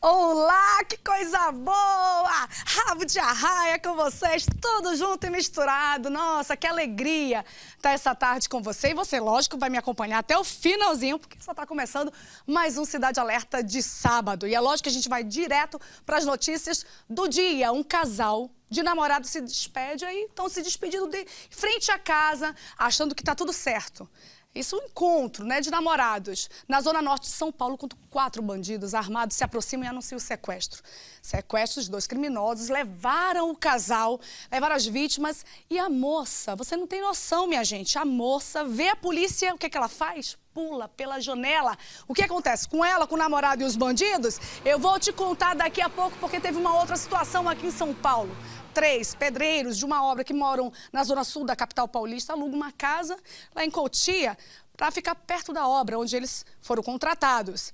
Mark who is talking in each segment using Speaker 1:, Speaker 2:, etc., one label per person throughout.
Speaker 1: Olá, que coisa boa! Rabo de arraia com vocês, tudo junto e misturado. Nossa, que alegria estar essa tarde com você. E você, lógico, vai me acompanhar até o finalzinho, porque só está começando mais um Cidade Alerta de sábado. E é lógico que a gente vai direto para as notícias do dia. Um casal de namorados se despede aí, estão se despedindo de frente à casa, achando que está tudo certo. Isso é um encontro, né, de namorados. Na zona norte de São Paulo, quando 4 bandidos armados se aproximam e anunciam o sequestro. Sequestros, 2 criminosos levaram o casal, levaram as vítimas e a moça, você não tem noção, minha gente, a moça vê a polícia, o que é que ela faz? Pula pela janela. O que acontece com ela, com o namorado e os bandidos? Eu vou te contar daqui a pouco, porque teve uma outra situação aqui em São Paulo. 3 pedreiros de uma obra que moram na zona sul da capital paulista alugam uma casa lá em Cotia para ficar perto da obra onde eles foram contratados.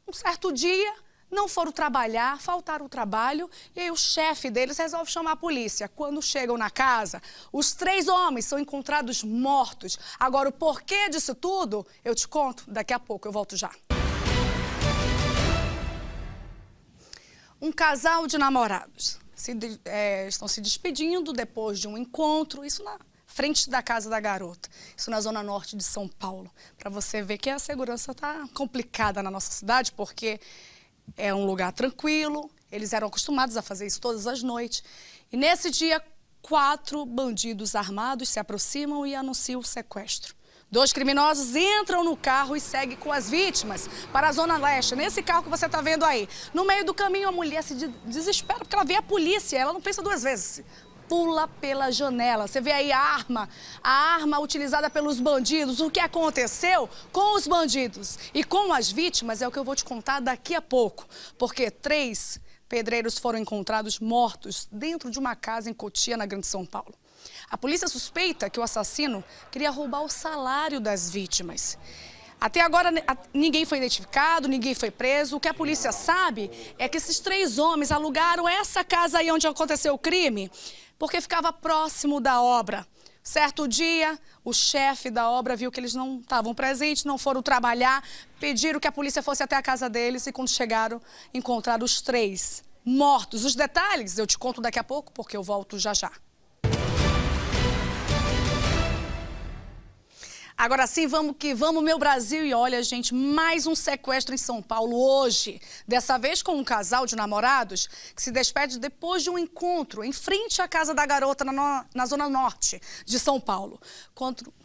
Speaker 1: Um certo dia, não foram trabalhar, faltaram o trabalho e aí o chefe deles resolve chamar a polícia. Quando chegam na casa, os 3 homens são encontrados mortos. Agora, o porquê disso tudo, eu te conto daqui a pouco, eu volto já. Um casal de namorados estão se despedindo depois de um encontro, isso na frente da casa da garota, isso na zona norte de São Paulo. Para você ver que a segurança está complicada na nossa cidade, porque é um lugar tranquilo, eles eram acostumados a fazer isso todas as noites. E nesse dia, 4 bandidos armados se aproximam e anunciam o sequestro. 2 criminosos entram no carro e seguem com as vítimas para a Zona Leste, nesse carro que você está vendo aí. No meio do caminho, a mulher se desespera porque ela vê a polícia, ela não pensa 2 vezes. Pula pela janela. Você vê aí a arma utilizada pelos bandidos. O que aconteceu com os bandidos e com as vítimas é o que eu vou te contar daqui a pouco. Porque 3 pedreiros foram encontrados mortos dentro de uma casa em Cotia, na Grande São Paulo. A polícia suspeita que o assassino queria roubar o salário das vítimas. Até agora, ninguém foi identificado, ninguém foi preso. O que a polícia sabe é que esses 3 homens alugaram essa casa aí onde aconteceu o crime, porque ficava próximo da obra. Certo dia, o chefe da obra viu que eles não estavam presentes, não foram trabalhar, pediram que a polícia fosse até a casa deles e quando chegaram, encontraram os 3 mortos. Os detalhes eu te conto daqui a pouco, porque eu volto já já. Agora sim, vamos que vamos, meu Brasil. E olha, gente, mais um sequestro em São Paulo hoje. Dessa vez com um casal de namorados que se despede depois de um encontro em frente à casa da garota na zona norte de São Paulo.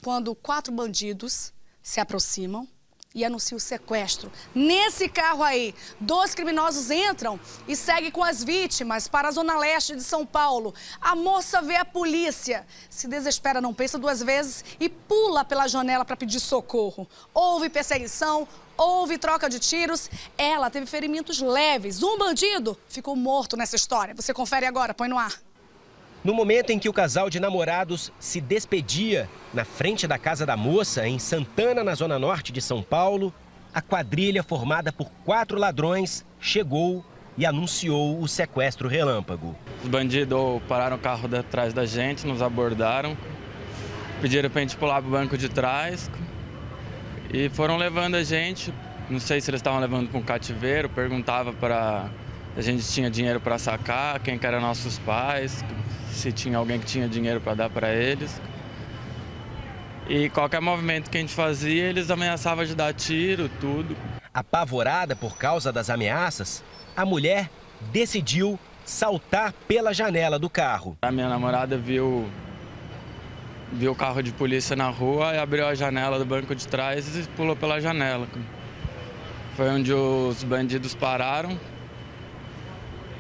Speaker 1: Quando 4 bandidos se aproximam e anuncia o sequestro. Nesse carro aí, 2 criminosos entram e seguem com as vítimas para a zona leste de São Paulo. A moça vê a polícia, se desespera, não pensa 2 vezes e pula pela janela para pedir socorro. Houve perseguição, houve troca de tiros, ela teve ferimentos leves. Um bandido ficou morto nessa história. Você confere agora, põe no ar.
Speaker 2: No momento em que o casal de namorados se despedia na frente da casa da moça, em Santana, na zona norte de São Paulo, a quadrilha formada por 4 ladrões chegou e anunciou o sequestro relâmpago.
Speaker 3: Os bandidos pararam o carro atrás da gente, nos abordaram, pediram pra gente pular pro banco de trás e foram levando a gente. Não sei se eles estavam levando para um cativeiro, perguntava para a gente se tinha dinheiro para sacar, quem que eram nossos pais, se tinha alguém que tinha dinheiro para dar para eles. E qualquer movimento que a gente fazia, eles ameaçavam de dar tiro, tudo.
Speaker 2: Apavorada por causa das ameaças, a mulher decidiu saltar pela janela do carro.
Speaker 3: A minha namorada viu o carro de polícia na rua e abriu a janela do banco de trás e pulou pela janela. Foi onde os bandidos pararam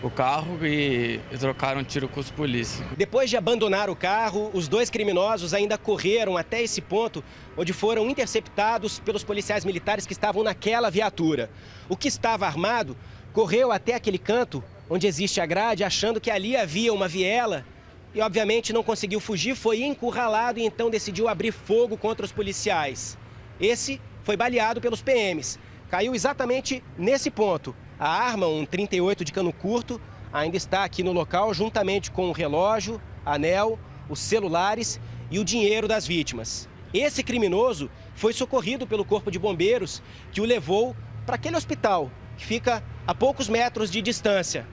Speaker 3: o carro e trocaram tiro com os polícias.
Speaker 2: Depois de abandonar o carro, os 2 criminosos ainda correram até esse ponto, onde foram interceptados pelos policiais militares que estavam naquela viatura. O que estava armado correu até aquele canto onde existe a grade, achando que ali havia uma viela e, obviamente, não conseguiu fugir, foi encurralado e então decidiu abrir fogo contra os policiais. Esse foi baleado pelos PMs. Caiu exatamente nesse ponto. A arma, um 38 de cano curto, ainda está aqui no local, juntamente com o relógio, anel, os celulares e o dinheiro das vítimas. Esse criminoso foi socorrido pelo Corpo de Bombeiros, que o levou para aquele hospital que fica a poucos metros de distância.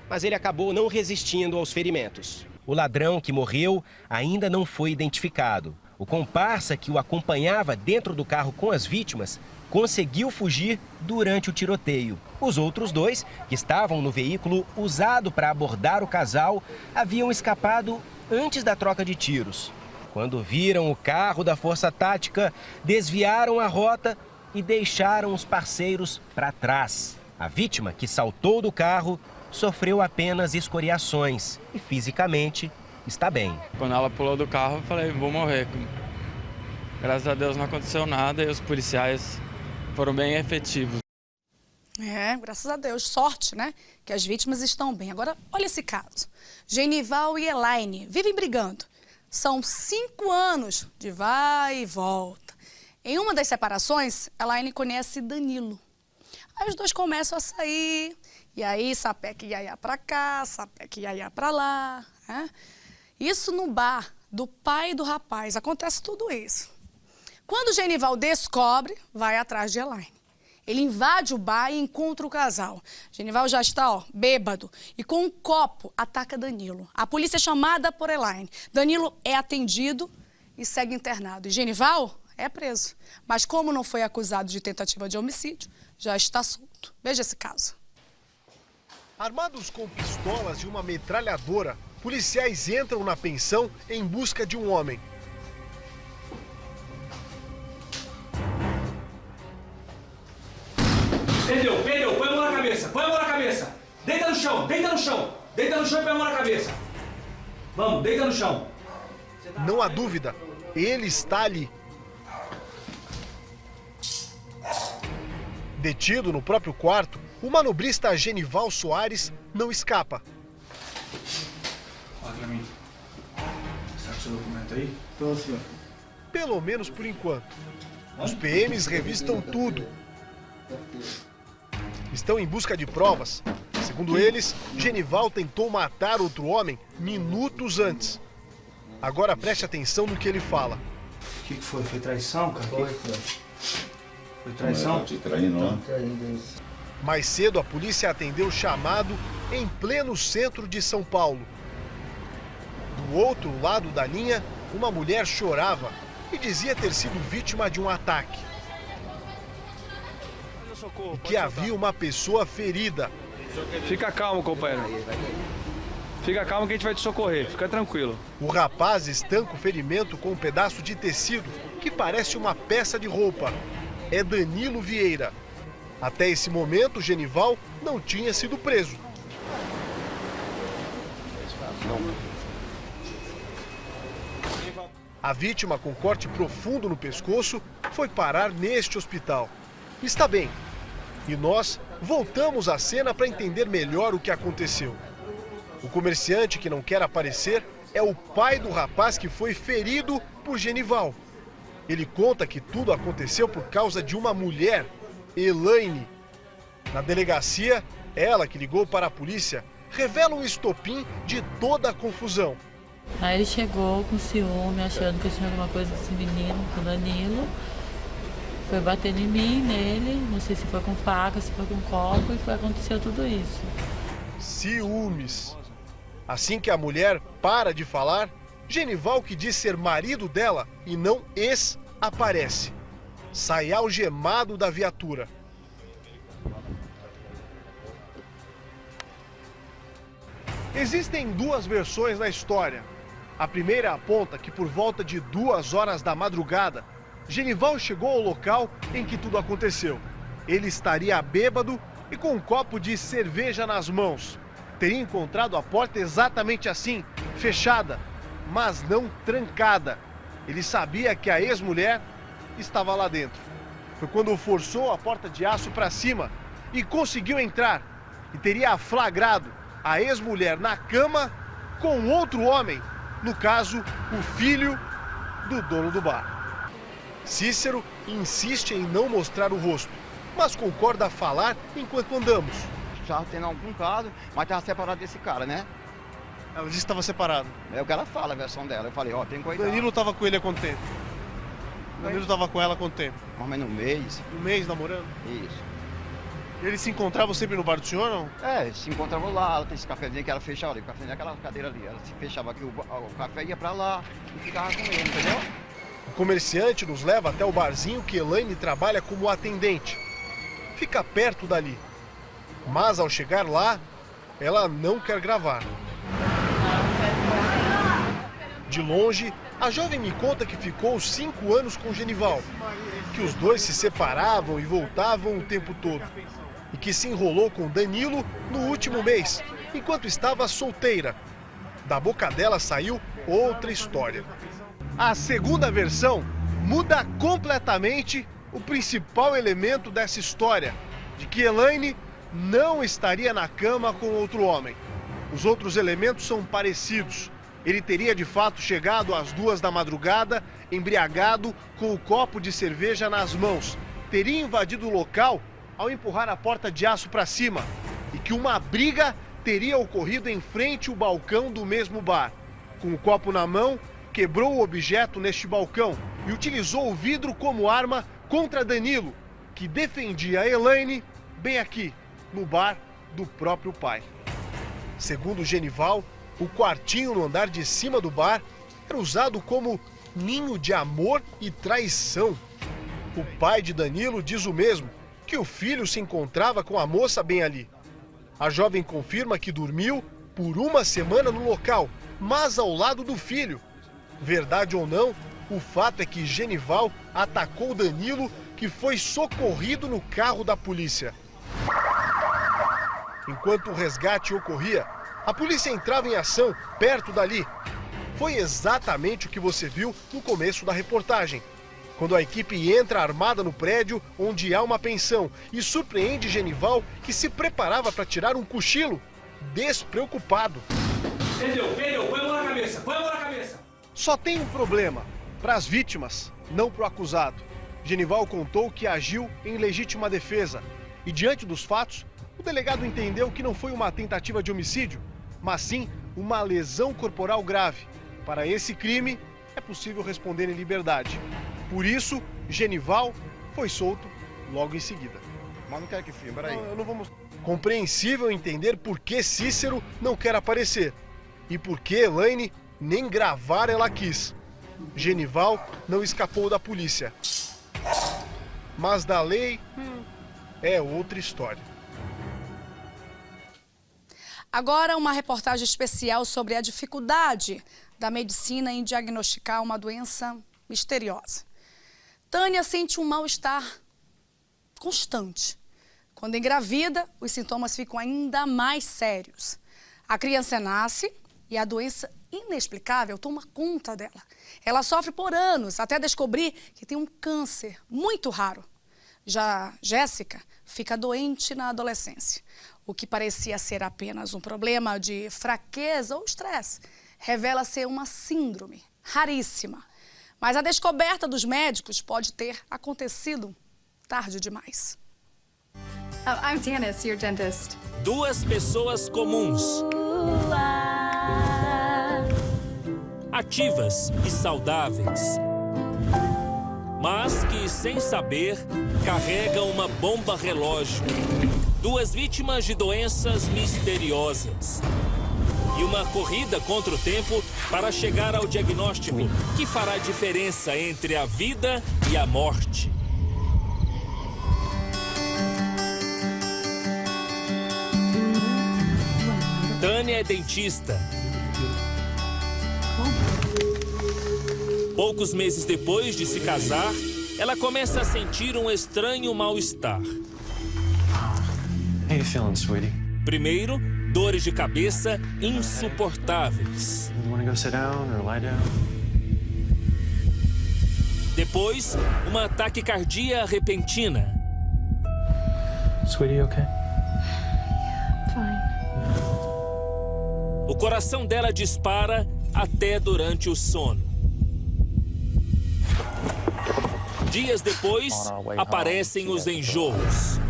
Speaker 2: Mas ele acabou não resistindo aos ferimentos. O ladrão que morreu ainda não foi identificado. O comparsa que o acompanhava dentro do carro com as vítimas conseguiu fugir durante o tiroteio. Os outros dois, que estavam no veículo usado para abordar o casal, haviam escapado antes da troca de tiros. Quando viram o carro da Força Tática, desviaram a rota e deixaram os parceiros para trás. A vítima, que saltou do carro, sofreu apenas escoriações e fisicamente está bem.
Speaker 3: Quando ela pulou do carro, eu falei, vou morrer. Graças a Deus não aconteceu nada e os policiais foram bem efetivos.
Speaker 1: Graças a Deus. Sorte, né? Que as vítimas estão bem. Agora, olha esse caso. Genival e Elaine vivem brigando. São 5 anos de vai e volta. Em uma das separações, Elaine conhece Danilo. Aí os dois começam a sair. E aí, sapeca e iaiá pra cá, sapeca e iaiá pra lá. Né? Isso no bar do pai do rapaz. Acontece tudo isso. Quando o Genival descobre, vai atrás de Elaine. Ele invade o bar e encontra o casal. Genival já está, bêbado. E com um copo, ataca Danilo. A polícia é chamada por Elaine. Danilo é atendido e segue internado. E Genival é preso. Mas como não foi acusado de tentativa de homicídio, já está solto. Veja esse caso.
Speaker 4: Armados com pistolas e uma metralhadora, policiais entram na pensão em busca de um homem.
Speaker 5: Perdeu, põe a mão na cabeça, deita no chão e põe a mão na cabeça. Vamos, deita no chão.
Speaker 4: Não há dúvida, ele está ali. Detido no próprio quarto, o manobrista Genival Soares não escapa.
Speaker 5: Olha pra mim. Está com seu documento aí?
Speaker 4: Tô, senhor. Pelo menos por enquanto. Os PMs revistam tudo. Estão em busca de provas. Segundo eles, Genival tentou matar outro homem minutos antes. Agora preste atenção no que ele fala.
Speaker 5: O que foi? Foi traição, cara?
Speaker 6: Foi.
Speaker 5: Foi traição?
Speaker 6: Te traindo.
Speaker 4: Mais cedo, a polícia atendeu o chamado em pleno centro de São Paulo. Do outro lado da linha, uma mulher chorava e dizia ter sido vítima de um ataque. E que havia uma pessoa ferida.
Speaker 7: Fica calmo, companheiro. Fica calmo que a gente vai te socorrer, fica tranquilo.
Speaker 4: O rapaz estanca o ferimento com um pedaço de tecido que parece uma peça de roupa. É Danilo Vieira. Até esse momento, Genival não tinha sido preso. A vítima, com corte profundo no pescoço, foi parar neste hospital. Está bem. E nós voltamos à cena para entender melhor o que aconteceu. O comerciante que não quer aparecer é o pai do rapaz que foi ferido por Genival. Ele conta que tudo aconteceu por causa de uma mulher, Elaine. Na delegacia, ela que ligou para a polícia revela o estopim de toda a confusão.
Speaker 8: Aí ele chegou com ciúme, achando que eu tinha alguma coisa com esse menino, com o Danilo. Foi batendo em mim, nele, não sei se foi com faca, se foi com copo, e aconteceu tudo isso.
Speaker 4: Ciúmes. Assim que a mulher para de falar, Genival, que diz ser marido dela e não ex, aparece. Sai algemado da viatura. Existem duas versões na história. A primeira aponta que por volta de 2 horas da madrugada, Genival chegou ao local em que tudo aconteceu. Ele estaria bêbado e com um copo de cerveja nas mãos. Teria encontrado a porta exatamente assim, fechada, mas não trancada. Ele sabia que a ex-mulher estava lá dentro. Foi quando forçou a porta de aço para cima e conseguiu entrar. E teria flagrado a ex-mulher na cama com outro homem, no caso, o filho do dono do bar. Cícero insiste em não mostrar o rosto, mas concorda a falar enquanto andamos.
Speaker 9: Já tendo algum caso, mas estava separado desse cara, né?
Speaker 4: Ela disse que estava separado.
Speaker 9: É o que ela fala, a versão dela. Eu falei, ó, tem cuidado.
Speaker 4: Danilo estava com ele há quanto tempo? Danilo estava com ela há quanto tempo?
Speaker 9: Mais ou menos um mês.
Speaker 4: Um mês namorando?
Speaker 9: Isso.
Speaker 4: Eles se encontravam sempre no bar do senhor, não?
Speaker 9: É, se encontravam lá, tem esse cafezinho que ela fechava ali, o cafezinho aquela cadeira ali. Ela se fechava aqui, o café ia pra lá e ficava com ele, entendeu?
Speaker 4: O comerciante nos leva até o barzinho que Elaine trabalha como atendente. Fica perto dali. Mas ao chegar lá, ela não quer gravar. De longe, a jovem me conta que ficou 5 anos com Genival, que os dois se separavam e voltavam o tempo todo, e que se enrolou com Danilo no último mês, enquanto estava solteira. Da boca dela saiu outra história. A segunda versão muda completamente o principal elemento dessa história, de que Elaine não estaria na cama com outro homem. Os outros elementos são parecidos. Ele teria de fato chegado às 2 da madrugada, embriagado, com o copo de cerveja nas mãos. Teria invadido o local ao empurrar a porta de aço para cima. E que uma briga teria ocorrido em frente ao balcão do mesmo bar. Com o copo na mão, quebrou o objeto neste balcão e utilizou o vidro como arma contra Danilo, que defendia a Elaine bem aqui, no bar do próprio pai. Segundo Genival, o quartinho no andar de cima do bar era usado como ninho de amor e traição. O pai de Danilo diz o mesmo, que o filho se encontrava com a moça bem ali. A jovem confirma que dormiu por 1 semana no local, mas ao lado do filho. Verdade ou não, o fato é que Genival atacou Danilo, que foi socorrido no carro da polícia. Enquanto o resgate ocorria, a polícia entrava em ação perto dali. Foi exatamente o que você viu no começo da reportagem. Quando a equipe entra armada no prédio onde há uma pensão e surpreende Genival, que se preparava para tirar um cochilo, despreocupado.
Speaker 5: Perdeu, põe a mão na cabeça, põe a mão na cabeça.
Speaker 4: Só tem um problema, para as vítimas, não para o acusado. Genival contou que agiu em legítima defesa e, diante dos fatos, o delegado entendeu que não foi uma tentativa de homicídio, mas sim uma lesão corporal grave. Para esse crime, é possível responder em liberdade. Por isso, Genival foi solto logo em seguida.
Speaker 9: Mas não quero que filme, peraí.
Speaker 4: Eu não vou mostrar. Compreensível entender por que Cícero não quer aparecer e por que Elaine nem gravar ela quis. Genival não escapou da polícia. Mas da lei é outra história.
Speaker 1: Agora, uma reportagem especial sobre a dificuldade da medicina em diagnosticar uma doença misteriosa. Tânia sente um mal-estar constante. Quando engravida, os sintomas ficam ainda mais sérios. A criança nasce e a doença inexplicável toma conta dela. Ela sofre por anos até descobrir que tem um câncer muito raro. Já Jéssica fica doente na adolescência. O que parecia ser apenas um problema de fraqueza ou estresse revela ser uma síndrome raríssima. Mas a descoberta dos médicos pode ter acontecido tarde demais.
Speaker 6: Oh, I'm Janice, your dentist.
Speaker 10: 2 pessoas comuns. Ativas e saudáveis. Mas que, sem saber, carregam uma bomba relógio. 2 vítimas de doenças misteriosas. E uma corrida contra o tempo para chegar ao diagnóstico que fará diferença entre a vida e a morte. Tânia é dentista. Poucos meses depois de se casar, ela começa a sentir um estranho mal-estar.
Speaker 11: How you feeling, sweetie?
Speaker 10: Primeiro, dores de cabeça insuportáveis.
Speaker 11: You want to go sit down or lie down?
Speaker 10: Depois, uma taquicardia repentina.
Speaker 11: Sweetie, okay?
Speaker 6: Fine.
Speaker 10: O coração dela dispara até durante o sono. Dias depois, aparecem os enjoos.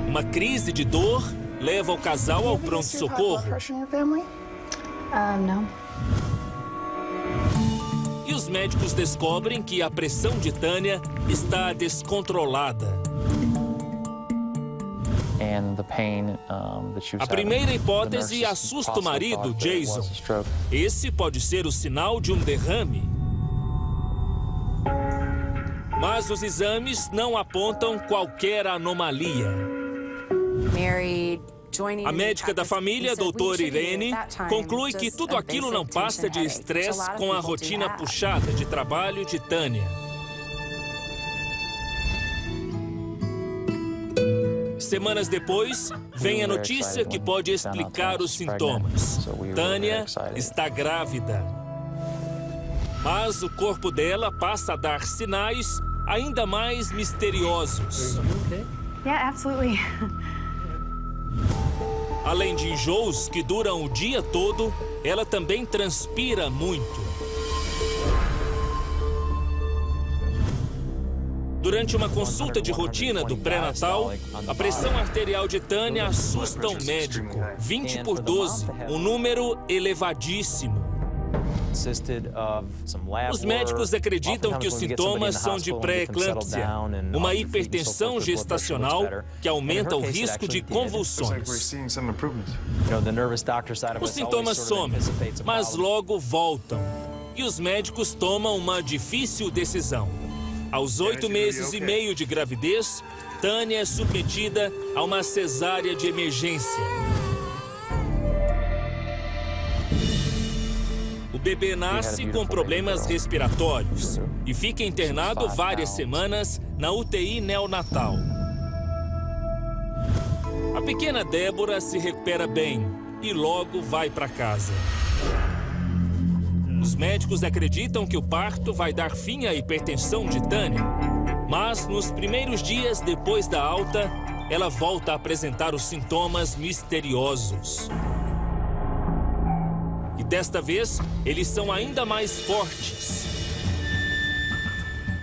Speaker 10: Uma crise de dor leva o casal ao pronto-socorro.
Speaker 6: Não.
Speaker 10: E os médicos descobrem que a pressão de Tânia está descontrolada. A primeira hipótese assusta o marido, Jason. Esse pode ser o sinal de um derrame. Mas os exames não apontam qualquer anomalia. A médica da família, doutora Irene, conclui que tudo aquilo não passa de estresse com a rotina puxada de trabalho de Tânia. Semanas depois, vem a notícia que pode explicar os sintomas. Tânia está grávida. Mas o corpo dela passa a dar sinais ainda mais misteriosos.
Speaker 6: Yeah, absolutely.
Speaker 10: Além de enjoos que duram o dia todo, ela também transpira muito. Durante uma consulta de rotina do pré-natal, a pressão arterial de Tânia assusta o médico. 20/12, um número elevadíssimo. Os médicos acreditam que os sintomas são de pré-eclâmpsia, uma hipertensão gestacional que aumenta o risco de convulsões. Os sintomas somem, mas logo voltam. E os médicos tomam uma difícil decisão. Aos 8 meses e meio de gravidez, Tânia é submetida a uma cesárea de emergência. O bebê nasce com problemas respiratórios e fica internado várias semanas na UTI neonatal. A pequena Débora se recupera bem e logo vai para casa. Os médicos acreditam que o parto vai dar fim à hipertensão de Tânia, mas nos primeiros dias depois da alta, ela volta a apresentar os sintomas misteriosos. E desta vez, eles são ainda mais fortes.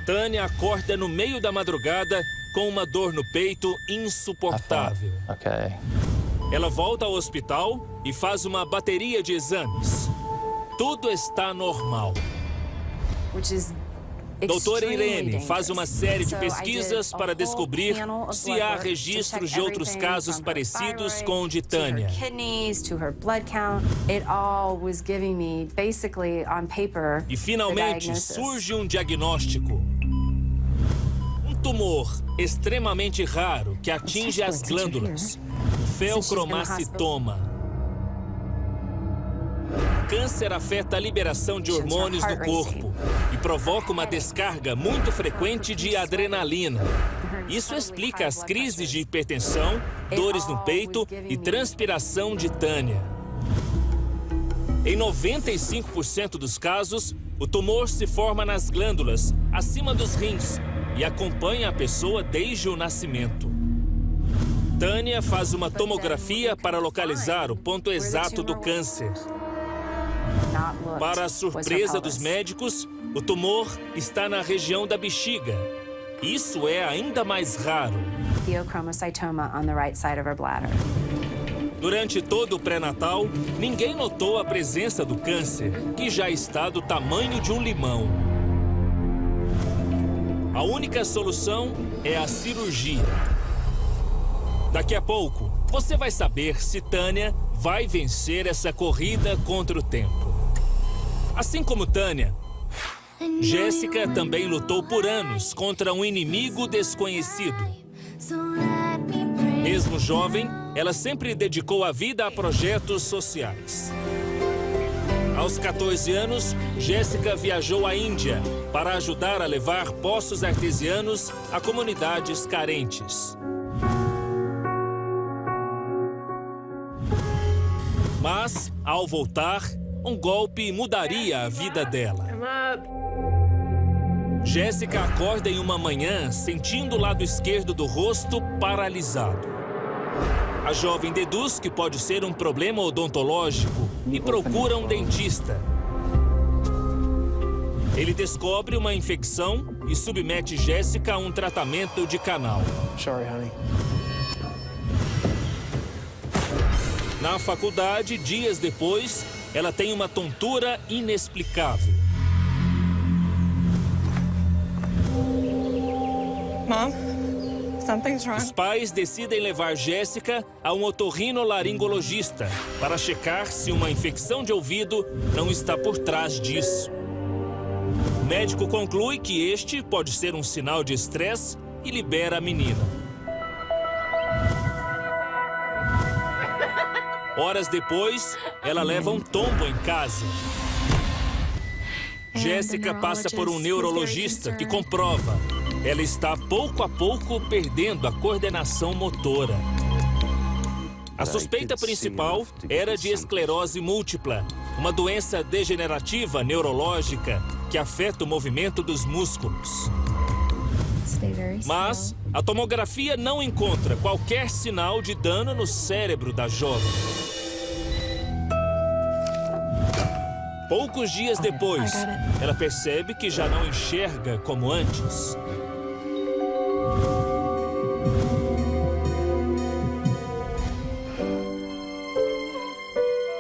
Speaker 10: Tânia acorda no meio da madrugada com uma dor no peito insuportável. Ela volta ao hospital e faz uma bateria de exames. Tudo está normal. Doutora Irene faz uma série de pesquisas para descobrir se há registros de outros casos parecidos com o de Tânia. E finalmente surge um diagnóstico. Um tumor extremamente raro que atinge as glândulas, o feocromacitoma. Câncer afeta a liberação de hormônios do corpo e provoca uma descarga muito frequente de adrenalina. Isso explica as crises de hipertensão, dores no peito e transpiração de Tânia. Em 95% dos casos, o tumor se forma nas glândulas, acima dos rins, e acompanha a pessoa desde o nascimento. Tânia faz uma tomografia para localizar o ponto exato do câncer. Para a surpresa dos médicos, o tumor está na região da bexiga. Isso é ainda mais raro. Durante todo o pré-natal, ninguém notou a presença do câncer, que já está do tamanho de um limão. A única solução é a cirurgia. Daqui a pouco, você vai saber se Tânia vai vencer essa corrida contra o tempo. Assim como Tânia, Jéssica também lutou por anos contra um inimigo desconhecido. Mesmo jovem, ela sempre dedicou a vida a projetos sociais. Aos 14 anos, Jéssica viajou à Índia para ajudar a levar poços artesianos a comunidades carentes. Mas, ao voltar, um golpe mudaria a vida dela. Jéssica acorda em uma manhã sentindo o lado esquerdo do rosto paralisado. A jovem deduz que pode ser um problema odontológico e procura um dentista. Ele descobre uma infecção e submete Jéssica a um tratamento de canal.
Speaker 11: Sorry, honey.
Speaker 10: Na faculdade, dias depois, ela tem uma tontura inexplicável.
Speaker 6: Mom, something's wrong.
Speaker 10: Os pais decidem levar Jéssica a um otorrinolaringologista para checar se uma infecção de ouvido não está por trás disso. O médico conclui que este pode ser um sinal de estresse e libera a menina. Horas depois, ela leva um tombo em casa. Jéssica passa por um neurologista que comprova. Ela está pouco a pouco perdendo a coordenação motora. A suspeita principal era de esclerose múltipla, uma doença degenerativa neurológica que afeta o movimento dos músculos. Mas a tomografia não encontra qualquer sinal de dano no cérebro da jovem. Poucos dias depois, ela percebe que já não enxerga como antes.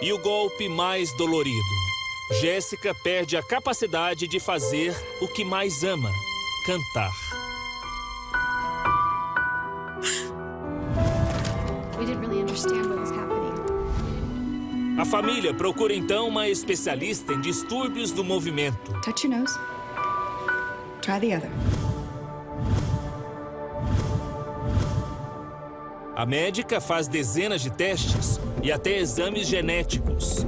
Speaker 10: E o golpe mais dolorido. Jéssica perde a capacidade de fazer o que mais ama, cantar.
Speaker 6: We didn't really understand what was happening.
Speaker 10: A família procura então uma especialista em distúrbios do movimento.
Speaker 6: Touch your nose. Try the other.
Speaker 10: A médica faz dezenas de testes e até exames genéticos.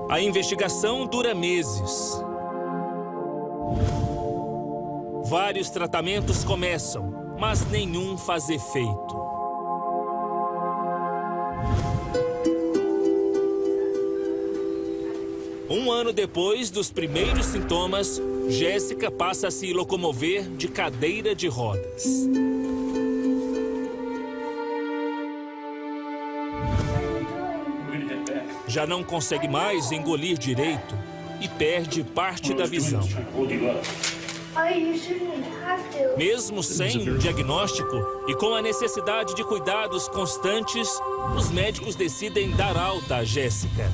Speaker 10: A investigação dura meses. Vários tratamentos começam, mas nenhum faz efeito. Um ano depois dos primeiros sintomas, Jéssica passa a se locomover de cadeira de rodas. Já não consegue mais engolir direito e perde parte da visão. Mesmo sem um diagnóstico e com a necessidade de cuidados constantes, os médicos decidem dar alta a Jéssica.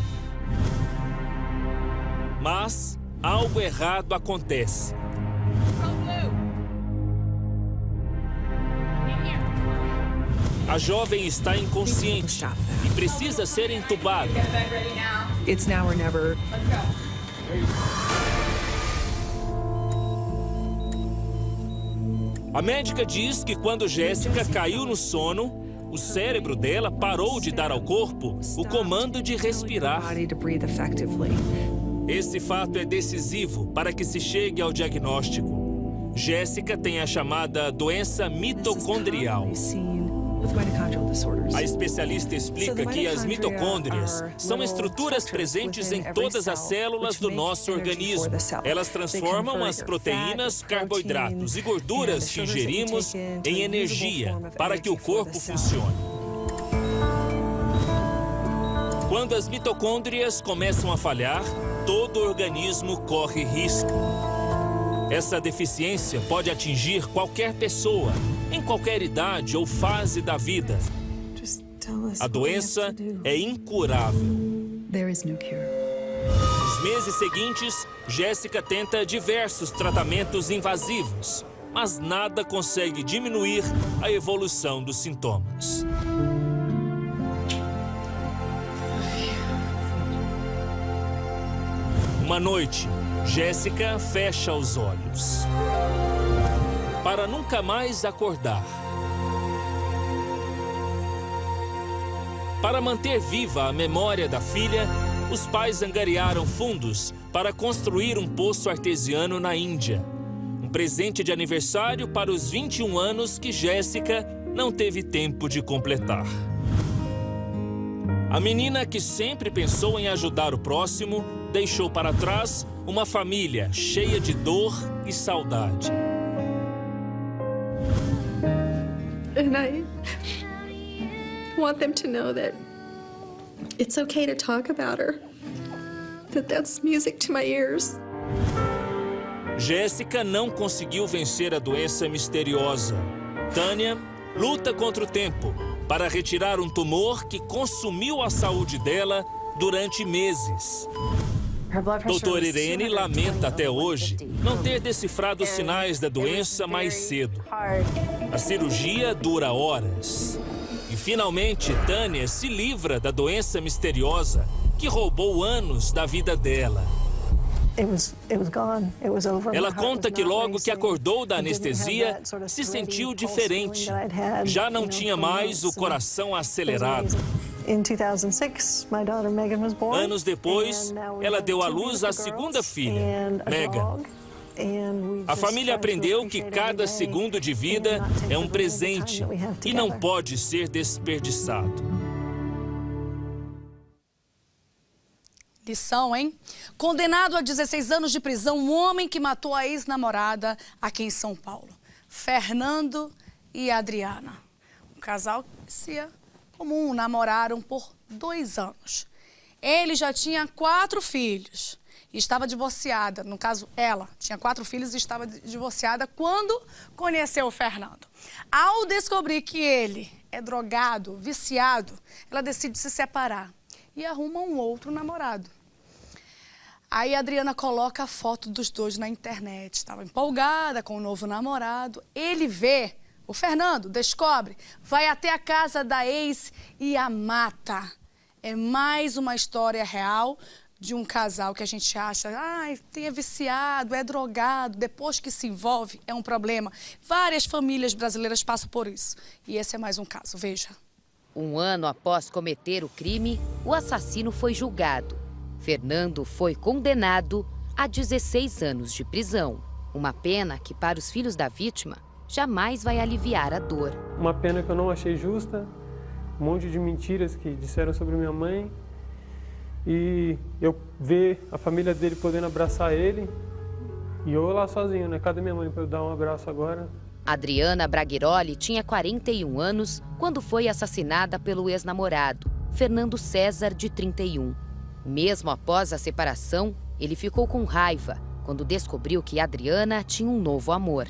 Speaker 10: Mas algo errado acontece. A jovem está inconsciente e precisa ser entubada.
Speaker 6: It's now or never.
Speaker 10: A médica diz que quando Jéssica caiu no sono, o cérebro dela parou de dar ao corpo o comando de respirar. Esse fato é decisivo para que se chegue ao diagnóstico. Jéssica tem a chamada doença mitocondrial. A especialista explica que as mitocôndrias são estruturas presentes em todas as células do nosso organismo. Elas transformam as proteínas, carboidratos e gorduras que ingerimos em energia para que o corpo funcione. Quando as mitocôndrias começam a falhar, todo o organismo corre risco. Essa deficiência pode atingir qualquer pessoa, em qualquer idade ou fase da vida. A doença é incurável. Nos meses seguintes, Jéssica tenta diversos tratamentos invasivos, mas nada consegue diminuir a evolução dos sintomas. Uma noite, Jéssica fecha os olhos para nunca mais acordar. Para manter viva a memória da filha, os pais angariaram fundos para construir um poço artesiano na Índia. Um presente de aniversário para os 21 anos que Jéssica não teve tempo de completar. A menina que sempre pensou em ajudar o próximo deixou para trás uma família cheia de dor e saudade.
Speaker 6: And I want them to know that it's okay to talk about her. That's music to my ears.
Speaker 10: Jéssica não conseguiu vencer a doença misteriosa. Tânia luta contra o tempo para retirar um tumor que consumiu a saúde dela durante meses. Doutor Irene lamenta até hoje não ter decifrado os sinais da doença mais cedo. A cirurgia dura horas. E finalmente Tânia se livra da doença misteriosa que roubou anos da vida dela. Ela conta que logo que acordou da anestesia, se sentiu diferente. Já não tinha mais o coração acelerado. Anos depois, ela deu à luz a segunda filha, Megan. A família aprendeu que cada segundo de vida é um presente e não pode ser desperdiçado.
Speaker 1: Lição, hein? Condenado a 16 anos de prisão, um homem que matou a ex-namorada aqui em São Paulo. Fernando e Adriana. Um casal que parecia comum, namoraram por 2 anos. Ele já tinha 4 filhos e estava divorciada. No caso, ela tinha 4 filhos e estava divorciada quando conheceu o Fernando. Ao descobrir que ele é drogado, viciado, ela decide se separar e arruma um outro namorado. Aí a Adriana coloca a foto dos dois na internet. Estava empolgada com o novo namorado. Ele vê, o Fernando descobre, vai até a casa da ex e a mata. É mais uma história real de um casal que a gente acha, é viciado, é drogado, depois que se envolve é um problema. Várias famílias brasileiras passam por isso. E esse é mais um caso, veja.
Speaker 12: 1 ano após cometer o crime, o assassino foi julgado. Fernando foi condenado a 16 anos de prisão. Uma pena que, para os filhos da vítima, jamais vai aliviar a dor.
Speaker 13: Uma pena que eu não achei justa, um monte de mentiras que disseram sobre minha mãe. E eu ver a família dele podendo abraçar ele e eu lá sozinho, né? Cadê minha mãe para eu dar um abraço agora?
Speaker 12: Adriana Braghiroli tinha 41 anos quando foi assassinada pelo ex-namorado, Fernando César, de 31. Mesmo após a separação, ele ficou com raiva quando descobriu que Adriana tinha um novo amor.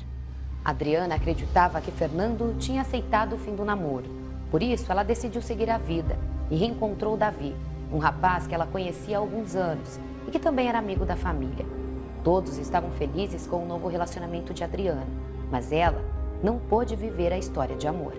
Speaker 12: Adriana acreditava que Fernando tinha aceitado o fim do namoro. Por isso, ela decidiu seguir a vida e reencontrou Davi, um rapaz que ela conhecia há alguns anos e que também era amigo da família. Todos estavam felizes com o novo relacionamento de Adriana, mas ela não pôde viver a história de amor.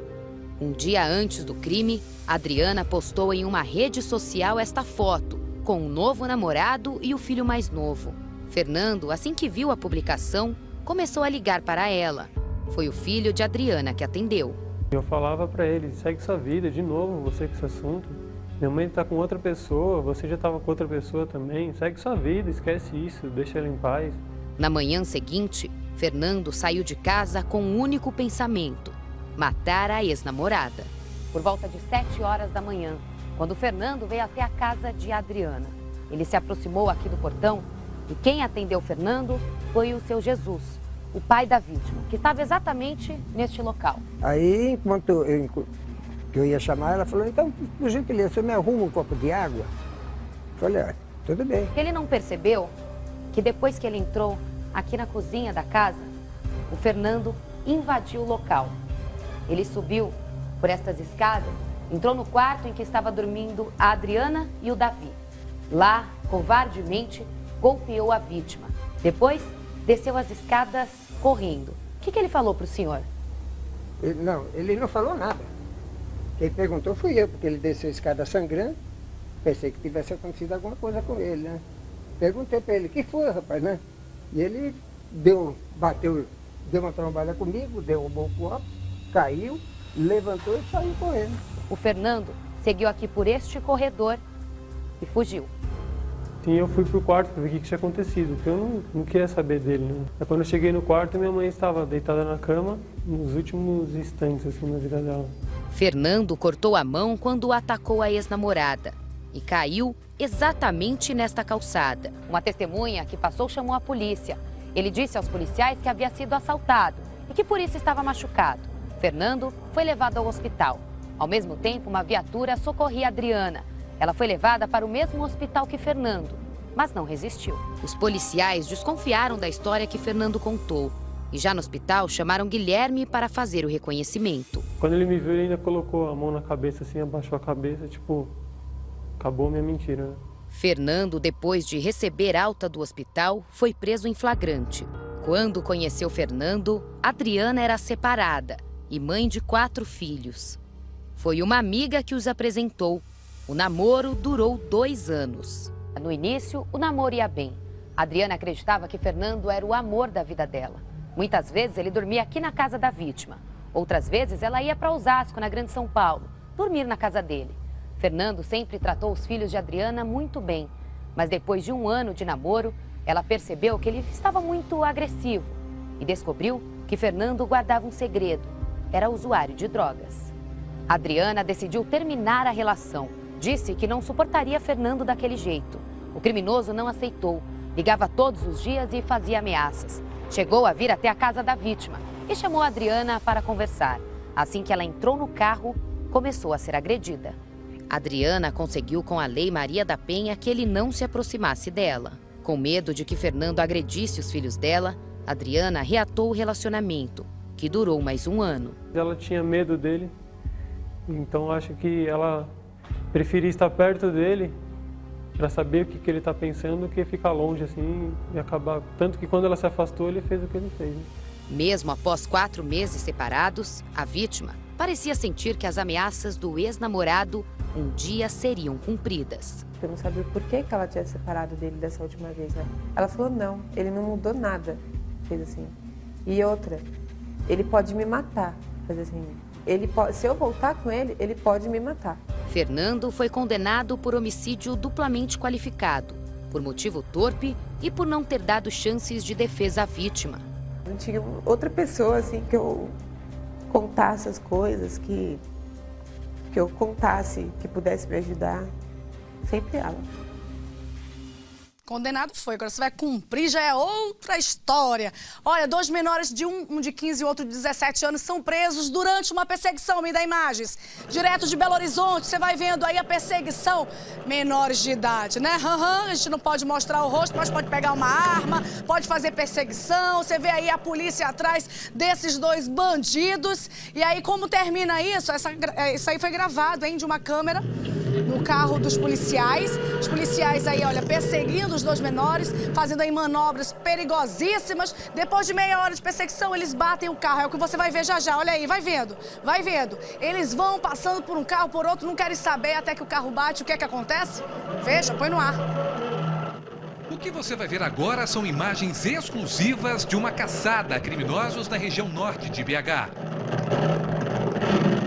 Speaker 12: Um dia antes do crime, Adriana postou em uma rede social esta foto, com um novo namorado e o filho mais novo. Fernando, assim que viu a publicação, começou a ligar para ela. Foi o filho de Adriana que atendeu.
Speaker 13: Eu falava para ele, segue sua vida, de novo, você com esse assunto. Minha mãe está com outra pessoa, você já estava com outra pessoa também. Segue sua vida, esquece isso, deixa ela em paz.
Speaker 12: Na manhã seguinte, Fernando saiu de casa com um único pensamento: matar a ex-namorada. Por volta de 7 horas da manhã, quando Fernando veio até a casa de Adriana. Ele se aproximou aqui do portão e quem atendeu Fernando foi o seu Jesus, o pai da vítima, que estava exatamente neste local.
Speaker 14: Aí, enquanto eu ia chamar, ela falou, então, por gentileza, você me arruma um copo de água? Eu falei, tudo bem.
Speaker 12: Ele não percebeu que depois que ele entrou aqui na cozinha da casa, o Fernando invadiu o local. Ele subiu por estas escadas, entrou no quarto em que estava dormindo a Adriana e o Davi. Lá, covardemente, golpeou a vítima. Depois, desceu as escadas correndo. O que ele falou para o senhor?
Speaker 14: Ele não falou nada. Quem perguntou fui eu, porque ele desceu a escada sangrando. Pensei que tivesse acontecido alguma coisa com ele, né? Perguntei para ele, o que foi, rapaz, né? E ele deu uma trombada comigo, derrubou o copo, caiu, levantou e saiu correndo.
Speaker 12: O Fernando seguiu aqui por este corredor e fugiu.
Speaker 13: Sim, eu fui pro quarto para ver o que tinha acontecido, porque eu não queria saber dele, né? Aí quando eu cheguei no quarto, minha mãe estava deitada na cama, nos últimos instantes, assim, na vida dela.
Speaker 12: Fernando cortou a mão quando atacou a ex-namorada e caiu exatamente nesta calçada. Uma testemunha que passou chamou a polícia. Ele disse aos policiais que havia sido assaltado e que por isso estava machucado. Fernando foi levado ao hospital. Ao mesmo tempo, uma viatura socorria Adriana. Ela foi levada para o mesmo hospital que Fernando, mas não resistiu. Os policiais desconfiaram da história que Fernando contou. E já no hospital, chamaram Guilherme para fazer o reconhecimento.
Speaker 13: Quando ele me viu, ele ainda colocou a mão na cabeça, assim, abaixou a cabeça, tipo, acabou minha mentira, né?
Speaker 12: Fernando, depois de receber alta do hospital, foi preso em flagrante. Quando conheceu Fernando, Adriana era separada e mãe de 4 filhos. Foi uma amiga que os apresentou. O namoro durou 2 anos. No início, o namoro ia bem. Adriana acreditava que Fernando era o amor da vida dela. Muitas vezes ele dormia aqui na casa da vítima. Outras vezes ela ia para Osasco, na Grande São Paulo, dormir na casa dele. Fernando sempre tratou os filhos de Adriana muito bem. Mas depois de 1 ano de namoro, ela percebeu que ele estava muito agressivo e descobriu que Fernando guardava um segredo. Era usuário de drogas. Adriana decidiu terminar a relação. Disse que não suportaria Fernando daquele jeito. O criminoso não aceitou. Ligava todos os dias e fazia ameaças. Chegou a vir até a casa da vítima e chamou a Adriana para conversar. Assim que ela entrou no carro, começou a ser agredida. Adriana conseguiu com a Lei Maria da Penha que ele não se aproximasse dela. Com medo de que Fernando agredisse os filhos dela, Adriana reatou o relacionamento, que durou mais 1 ano.
Speaker 13: Ela tinha medo dele, então acho que ela preferia estar perto dele para saber o que ele está pensando, que ficar longe assim e acabar. Tanto que quando ela se afastou, ele fez o que ele fez. Né?
Speaker 12: Mesmo após 4 meses separados, a vítima parecia sentir que as ameaças do ex-namorado um dia seriam cumpridas.
Speaker 15: Eu não sabia por que ela tinha separado dele dessa última vez, né? Ela falou, não, ele não mudou nada. Fez assim. E outra, ele pode me matar. Fez assim. Se eu voltar com ele, ele pode me matar.
Speaker 12: Fernando foi condenado por homicídio duplamente qualificado, por motivo torpe e por não ter dado chances de defesa à vítima.
Speaker 15: Não tinha outra pessoa assim que eu contasse as coisas, que eu contasse, que pudesse me ajudar. Sempre ela.
Speaker 1: Condenado foi, agora você vai cumprir, já é outra história. Olha, 2 menores, um de 15 e outro de 17 anos, são presos durante uma perseguição. Me dá imagens. Direto de Belo Horizonte, você vai vendo aí a perseguição. Menores de idade, né? A gente não pode mostrar o rosto, mas pode pegar uma arma, pode fazer perseguição. Você vê aí a polícia atrás desses 2 bandidos. E aí, como termina isso? Isso aí foi gravado, hein, de uma câmera no carro dos policiais. Os policiais aí, olha, perseguindo os 2 menores, fazendo aí manobras perigosíssimas. Depois de meia hora de perseguição, eles batem o carro. É o que você vai ver já já. Olha aí, vai vendo, vai vendo. Eles vão passando por um carro, por outro, não querem saber até que o carro bate. O que é que acontece? Veja, põe no ar.
Speaker 16: O que você vai ver agora são imagens exclusivas de uma caçada a criminosos na região norte de BH.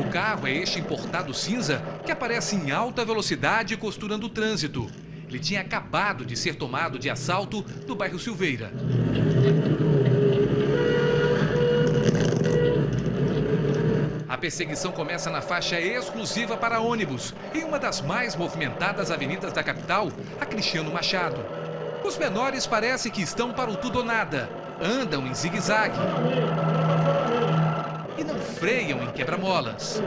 Speaker 16: O carro é este importado cinza que aparece em alta velocidade costurando o trânsito. Ele tinha acabado de ser tomado de assalto no bairro Silveira. A perseguição começa na faixa exclusiva para ônibus, em uma das mais movimentadas avenidas da capital, a Cristiano Machado. Os menores parece que estão para o tudo ou nada, andam em zigue-zague e não freiam em quebra-molas.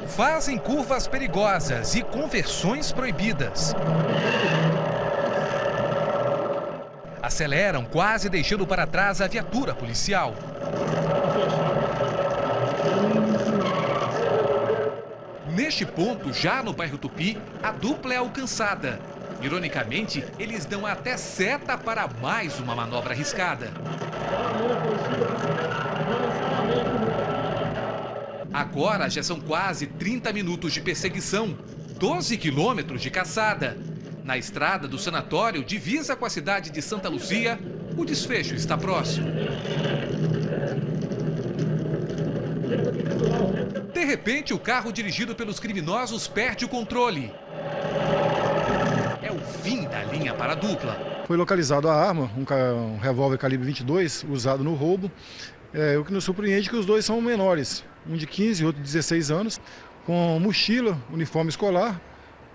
Speaker 16: Fazem curvas perigosas e conversões proibidas. Aceleram, quase deixando para trás a viatura policial. Neste ponto, já no bairro Tupi, a dupla é alcançada. Ironicamente, eles dão até seta para mais uma manobra arriscada. Agora já são quase 30 minutos de perseguição, 12 quilômetros de caçada. Na estrada do sanatório, divisa com a cidade de Santa Luzia, o desfecho está próximo. De repente, o carro dirigido pelos criminosos perde o controle. É o fim da linha para a dupla.
Speaker 17: Foi localizado a arma, um revólver calibre 22, usado no roubo. O que nos surpreende é que os 2 são menores, um de 15 e outro de 16 anos, com mochila, uniforme escolar,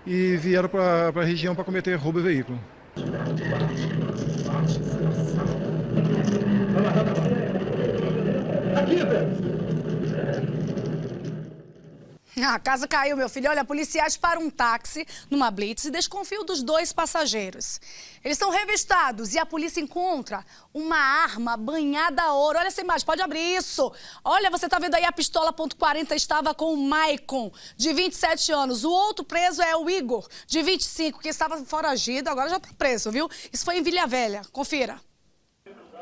Speaker 17: e vieram para a região para cometer roubo de veículo.
Speaker 1: A casa caiu, meu filho. Olha, policiais param um táxi numa blitz e desconfiam dos 2 passageiros. Eles são revistados e a polícia encontra uma arma banhada a ouro. Olha essa imagem, pode abrir isso. Olha, você tá vendo aí a pistola .40 estava com o Maicon, de 27 anos. O outro preso é o Igor, de 25, que estava foragido, agora já tá preso, viu? Isso foi em Vila Velha. Confira.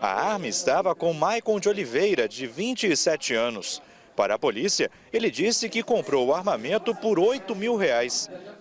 Speaker 18: A arma estava com Maicon de Oliveira, de 27 anos. Para a polícia, ele disse que comprou o armamento por R$8 mil.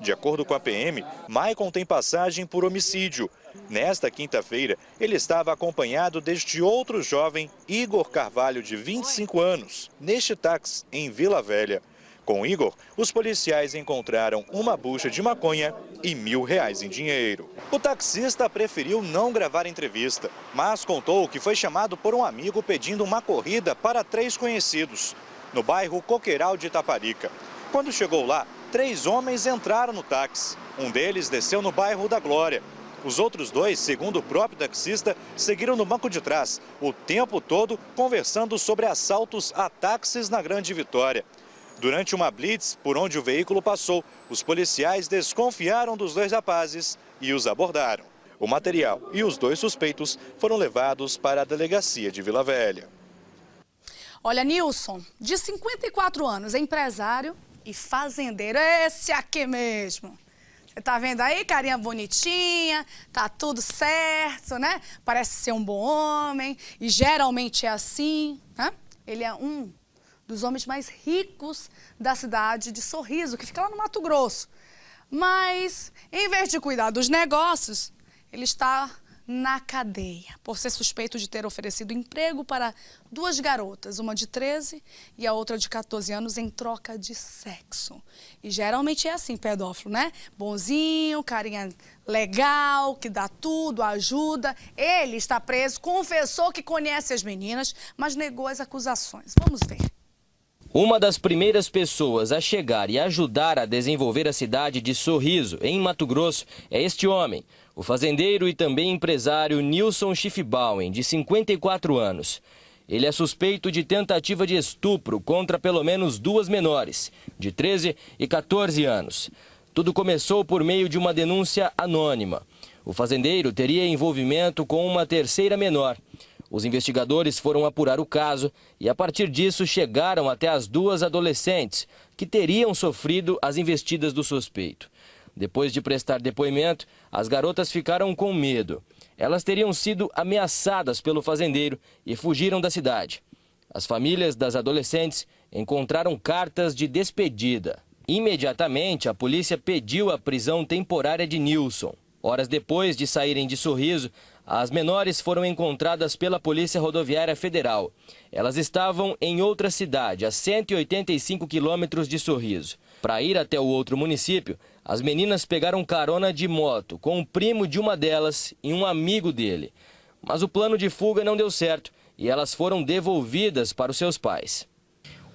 Speaker 18: De acordo com a PM, Maicon tem passagem por homicídio. Nesta quinta-feira, ele estava acompanhado deste outro jovem, Igor Carvalho, de 25 anos, neste táxi em Vila Velha. Com Igor, os policiais encontraram uma bucha de maconha e R$1.000 em dinheiro. O taxista preferiu não gravar entrevista, mas contou que foi chamado por um amigo pedindo uma corrida para 3 conhecidos, no bairro Coqueiral de Itaparica. Quando chegou lá, 3 homens entraram no táxi. Um deles desceu no bairro da Glória. Os outros 2, segundo o próprio taxista, seguiram no banco de trás, o tempo todo conversando sobre assaltos a táxis na Grande Vitória. Durante uma blitz por onde o veículo passou, os policiais desconfiaram dos 2 rapazes e os abordaram. O material e os 2 suspeitos foram levados para a delegacia de Vila Velha.
Speaker 1: Olha, Nilson, de 54 anos, é empresário e fazendeiro. Esse aqui mesmo. Você tá vendo aí, carinha bonitinha, tá tudo certo, né? Parece ser um bom homem e geralmente é assim, né? Ele é um dos homens mais ricos da cidade de Sorriso, que fica lá no Mato Grosso. Mas, em vez de cuidar dos negócios, ele está na cadeia, por ser suspeito de ter oferecido emprego para 2 garotas, uma de 13 e a outra de 14 anos, em troca de sexo. E geralmente é assim, pedófilo, né? Bonzinho, carinha legal, que dá tudo, ajuda. Ele está preso, confessou que conhece as meninas, mas negou as acusações. Vamos ver.
Speaker 19: Uma das primeiras pessoas a chegar e ajudar a desenvolver a cidade de Sorriso, em Mato Grosso, é este homem, o fazendeiro e também empresário Nilson Schiffbauer, de 54 anos. Ele é suspeito de tentativa de estupro contra pelo menos 2 menores, de 13 e 14 anos. Tudo começou por meio de uma denúncia anônima. O fazendeiro teria envolvimento com uma terceira menor. Os investigadores foram apurar o caso e, a partir disso, chegaram até as 2 adolescentes que teriam sofrido as investidas do suspeito. Depois de prestar depoimento, as garotas ficaram com medo. Elas teriam sido ameaçadas pelo fazendeiro e fugiram da cidade. As famílias das adolescentes encontraram cartas de despedida. Imediatamente, a polícia pediu a prisão temporária de Nilson. Horas depois de saírem de Sorriso, as menores foram encontradas pela Polícia Rodoviária Federal. Elas estavam em outra cidade, a 185 quilômetros de Sorriso. Para ir até o outro município, as meninas pegaram carona de moto com o primo de uma delas e um amigo dele. Mas o plano de fuga não deu certo e elas foram devolvidas para os seus pais.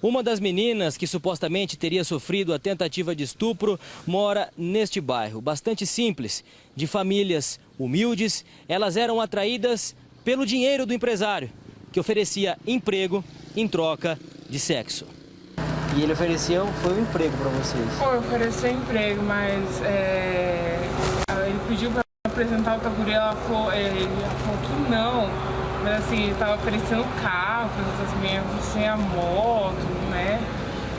Speaker 19: Uma das meninas que supostamente teria sofrido a tentativa de estupro mora neste bairro, bastante simples, de famílias humildes. Elas eram atraídas pelo dinheiro do empresário, que oferecia emprego em troca de sexo. E ele ofereceu, foi um emprego para vocês?
Speaker 20: Foi, ofereceu emprego, mas ele pediu para apresentar outra guria, ela falou que não. Mas assim, ele tava oferecendo carro para as meninas, assim, a moto, né?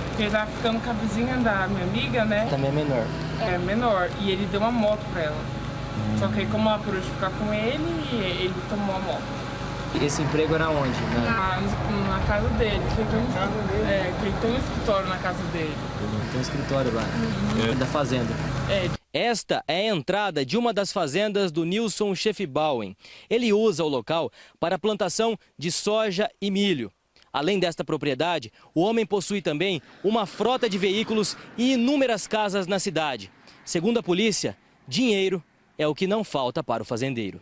Speaker 20: Porque ele tava ficando com a vizinha da minha amiga, né?
Speaker 19: Também é menor.
Speaker 20: É, menor. E ele deu uma moto para ela. Só que aí, como ela parou de ficar com ele, ele tomou a moto.
Speaker 19: Esse emprego era onde?
Speaker 20: Na casa dele. Que ele tem um escritório na casa dele.
Speaker 19: Tem um escritório lá, da fazenda. Esta é a entrada de uma das fazendas do Nilson Schiffbauer. Ele usa o local para a plantação de soja e milho. Além desta propriedade, o homem possui também uma frota de veículos e inúmeras casas na cidade. Segundo a polícia, dinheiro é o que não falta para o fazendeiro.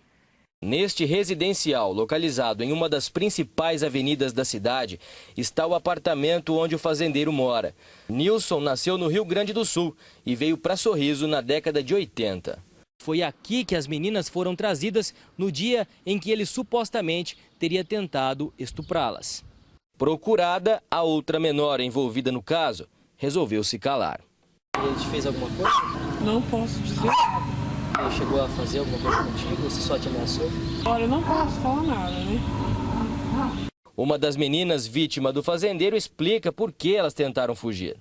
Speaker 19: Neste residencial, localizado em uma das principais avenidas da cidade, está o apartamento onde o fazendeiro mora. Nilson nasceu no Rio Grande do Sul e veio para Sorriso na década de 80. Foi aqui que as meninas foram trazidas no dia em que ele supostamente teria tentado estuprá-las. Procurada, a outra menor envolvida no caso resolveu se calar.
Speaker 21: Ele te fez alguma coisa?
Speaker 8: Não posso dizer nada.
Speaker 21: Ele chegou a fazer alguma coisa contigo? Você só te ameaçou?
Speaker 8: Olha, eu não posso falar nada, né?
Speaker 19: Uma das meninas vítima do fazendeiro explica por que elas tentaram fugir.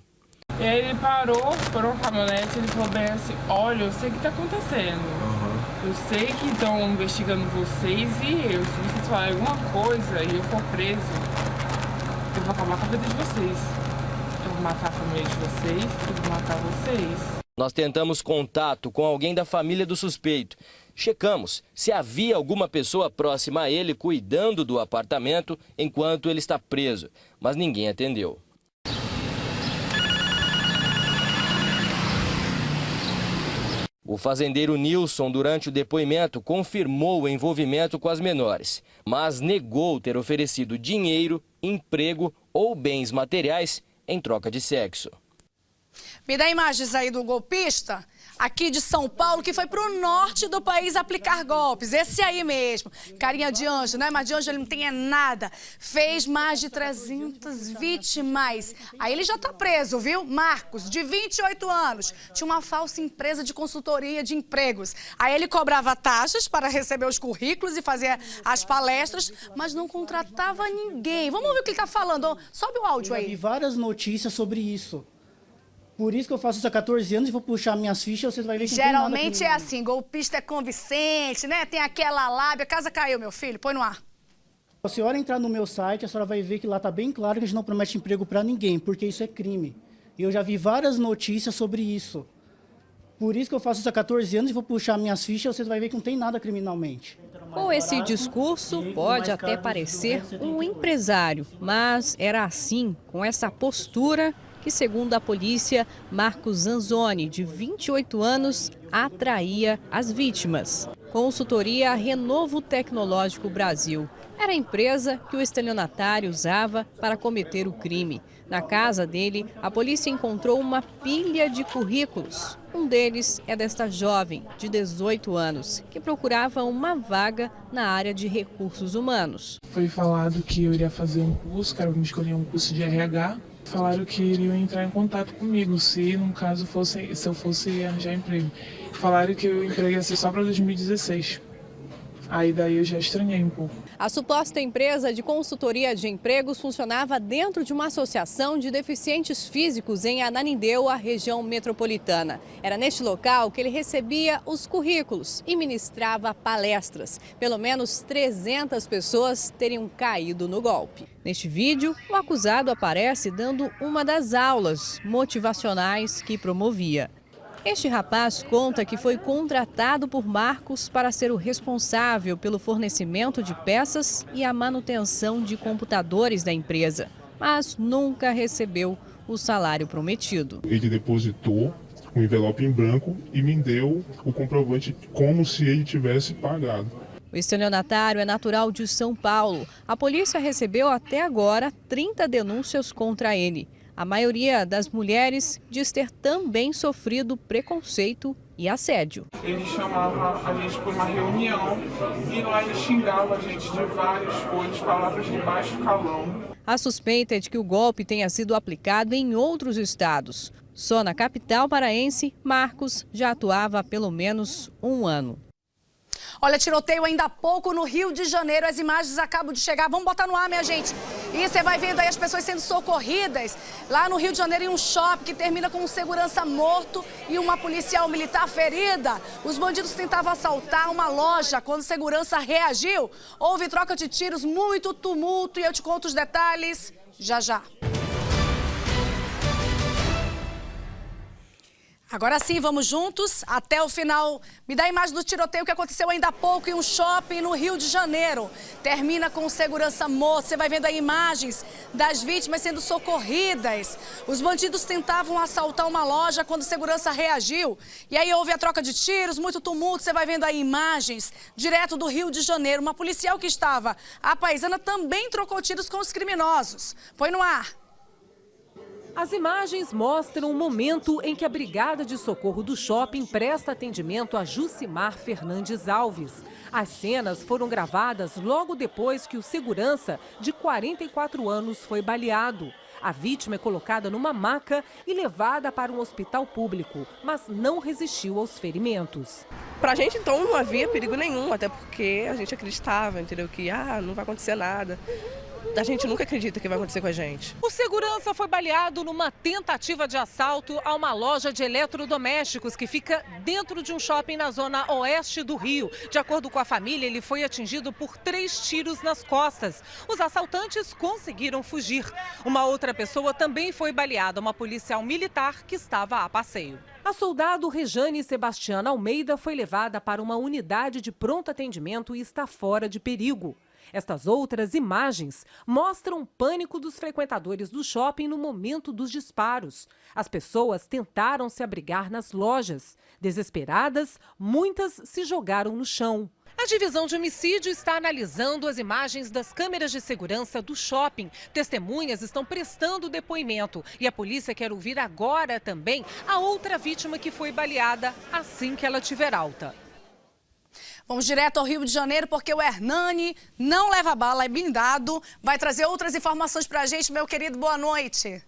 Speaker 20: E aí ele parou a caminhonete e ele falou bem assim, olha, eu sei o que está acontecendo. Eu sei que estão investigando vocês e eu. Se vocês falarem alguma coisa e eu for preso, eu vou acabar com a vida de vocês. Eu vou matar a família de vocês, eu vou matar vocês.
Speaker 19: Nós tentamos contato com alguém da família do suspeito. Checamos se havia alguma pessoa próxima a ele cuidando do apartamento enquanto ele está preso, mas ninguém atendeu. O fazendeiro Nilson, durante o depoimento, confirmou o envolvimento com as menores, mas negou ter oferecido dinheiro, emprego ou bens materiais em troca de sexo.
Speaker 1: Me dá imagens aí do golpista aqui de São Paulo, que foi pro norte do país aplicar golpes. Esse aí mesmo. Carinha de anjo, né? Mas de anjo ele não tem nada. Fez mais de 300 vítimas. Aí ele já tá preso, viu? Marcos, de 28 anos. Tinha uma falsa empresa de consultoria de empregos. Aí ele cobrava taxas para receber os currículos e fazer as palestras, mas não contratava ninguém. Vamos ouvir o que ele tá falando. Sobe o áudio aí.
Speaker 22: Eu vi várias notícias sobre isso. Por isso que eu faço isso há 14 anos e vou puxar minhas fichas, você vai ver que
Speaker 1: geralmente é assim, golpista é convincente, né? Tem aquela lábia. A casa caiu, meu filho. Põe no ar.
Speaker 22: Se a senhora entrar no meu site, a senhora vai ver que lá está bem claro que a gente não promete emprego para ninguém, porque isso é crime. E eu já vi várias notícias sobre isso. Por isso que eu faço isso há 14 anos e vou puxar minhas fichas, você vai ver que não tem nada criminalmente.
Speaker 23: Com esse discurso, pode até parecer um empresário, mas era assim, com essa postura, que, segundo a polícia, Marcos Zanzoni, de 28 anos, atraía as vítimas. Consultoria Renovo Tecnológico Brasil. Era a empresa que o estelionatário usava para cometer o crime. Na casa dele, a polícia encontrou uma pilha de currículos. Um deles é desta jovem, de 18 anos, que procurava uma vaga na área de recursos humanos.
Speaker 20: Foi falado que eu iria fazer um curso, quero me escolher um curso de RH. Falaram que iriam entrar em contato comigo, se no caso se eu fosse arranjar emprego. Falaram que o emprego ia ser só para 2016. Aí daí eu já estranhei um pouco.
Speaker 23: A suposta empresa de consultoria de empregos funcionava dentro de uma associação de deficientes físicos em Ananindeua, região metropolitana. Era neste local que ele recebia os currículos e ministrava palestras. Pelo menos 300 pessoas teriam caído no golpe. Neste vídeo, o acusado aparece dando uma das aulas motivacionais que promovia. Este rapaz conta que foi contratado por Marcos para ser o responsável pelo fornecimento de peças e a manutenção de computadores da empresa, mas nunca recebeu o salário prometido.
Speaker 24: Ele depositou um envelope em branco e me deu o comprovante como se ele tivesse pagado.
Speaker 23: O estelionatário é natural de São Paulo. A polícia recebeu até agora 30 denúncias contra ele. A maioria das mulheres diz ter também sofrido preconceito e assédio.
Speaker 20: Ele chamava a gente para uma reunião e lá ele xingava a gente de várias coisas, palavras de baixo calão.
Speaker 23: A suspeita é de que o golpe tenha sido aplicado em outros estados. Só na capital paraense, Marcos já atuava há pelo menos um ano.
Speaker 1: Olha, tiroteio ainda há pouco no Rio de Janeiro. As imagens acabam de chegar. Vamos botar no ar, minha gente. E você vai vendo aí as pessoas sendo socorridas. Lá no Rio de Janeiro, em um shopping que termina com um segurança morto e uma policial militar ferida. Os bandidos tentavam assaltar uma loja. Quando segurança reagiu, houve troca de tiros, muito tumulto. E eu te conto os detalhes já já. Agora sim, vamos juntos até o final. Me dá a imagem do tiroteio que aconteceu ainda há pouco em um shopping no Rio de Janeiro. Termina com segurança morto. Você vai vendo aí imagens das vítimas sendo socorridas. Os bandidos tentavam assaltar uma loja quando segurança reagiu. E aí houve a troca de tiros, muito tumulto. Você vai vendo aí imagens direto do Rio de Janeiro. Uma policial que estava à paisana também trocou tiros com os criminosos. Põe no ar.
Speaker 25: As imagens mostram o momento em que a Brigada de Socorro do Shopping presta atendimento a Jucimar Fernandes Alves. As cenas foram gravadas logo depois que o segurança, de 44 anos, foi baleado. A vítima é colocada numa maca e levada para um hospital público, mas não resistiu aos ferimentos.
Speaker 2: Pra gente, então, não havia perigo nenhum, até porque a gente acreditava, entendeu? Que não vai acontecer nada. A gente nunca acredita que vai acontecer com a gente.
Speaker 25: O segurança foi baleado numa tentativa de assalto a uma loja de eletrodomésticos que fica dentro de um shopping na zona oeste do Rio. De acordo com a família, ele foi atingido por 3 tiros nas costas. Os assaltantes conseguiram fugir. Uma outra pessoa também foi baleada, uma policial militar que estava a passeio. A soldado Rejane Sebastiana Almeida foi levada para uma unidade de pronto atendimento e está fora de perigo. Estas outras imagens mostram o pânico dos frequentadores do shopping no momento dos disparos. As pessoas tentaram se abrigar nas lojas. Desesperadas, muitas se jogaram no chão. A divisão de homicídio está analisando as imagens das câmeras de segurança do shopping. Testemunhas estão prestando depoimento e a polícia quer ouvir agora também a outra vítima que foi baleada assim que ela tiver alta.
Speaker 1: Vamos direto ao Rio de Janeiro, porque o Hernani não leva bala, é blindado. Vai trazer outras informações pra gente, meu querido. Boa noite.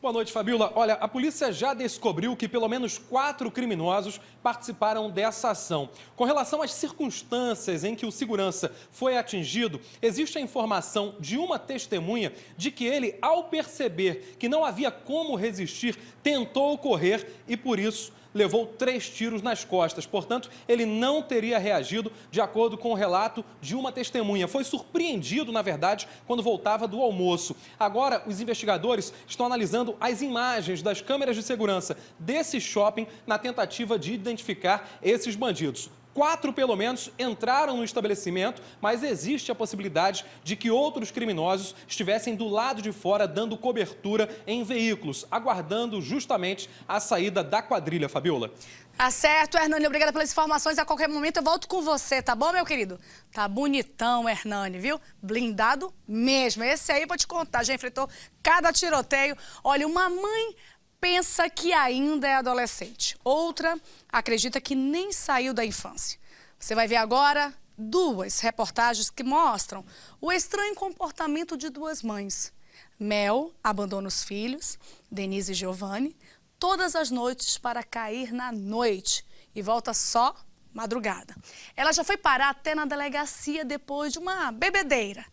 Speaker 3: Boa noite, Fabíola. Olha, a polícia já descobriu que pelo menos 4 criminosos participaram dessa ação. Com relação às circunstâncias em que o segurança foi atingido, existe a informação de uma testemunha de que ele, ao perceber que não havia como resistir, tentou correr e, por isso, levou 3 tiros nas costas. Portanto, ele não teria reagido de acordo com o relato de uma testemunha. Foi surpreendido, na verdade, quando voltava do almoço. Agora, os investigadores estão analisando as imagens das câmeras de segurança desse shopping na tentativa de identificar esses bandidos. 4, pelo menos, entraram no estabelecimento, mas existe a possibilidade de que outros criminosos estivessem do lado de fora dando cobertura em veículos, aguardando justamente a saída da quadrilha, Fabíola.
Speaker 1: Tá certo, Hernani. Obrigada pelas informações. A qualquer momento eu volto com você, tá bom, meu querido? Tá bonitão, Hernani, viu? Blindado mesmo. Esse aí, vou te contar, já enfrentou cada tiroteio. Olha, uma mãe pensa que ainda é adolescente. Outra acredita que nem saiu da infância. Você vai ver agora 2 reportagens que mostram o estranho comportamento de 2 mães. Mel abandona os filhos, Denise e Giovanni, todas as noites para cair na noite e volta só madrugada. Ela já foi parar até na delegacia depois de uma bebedeira.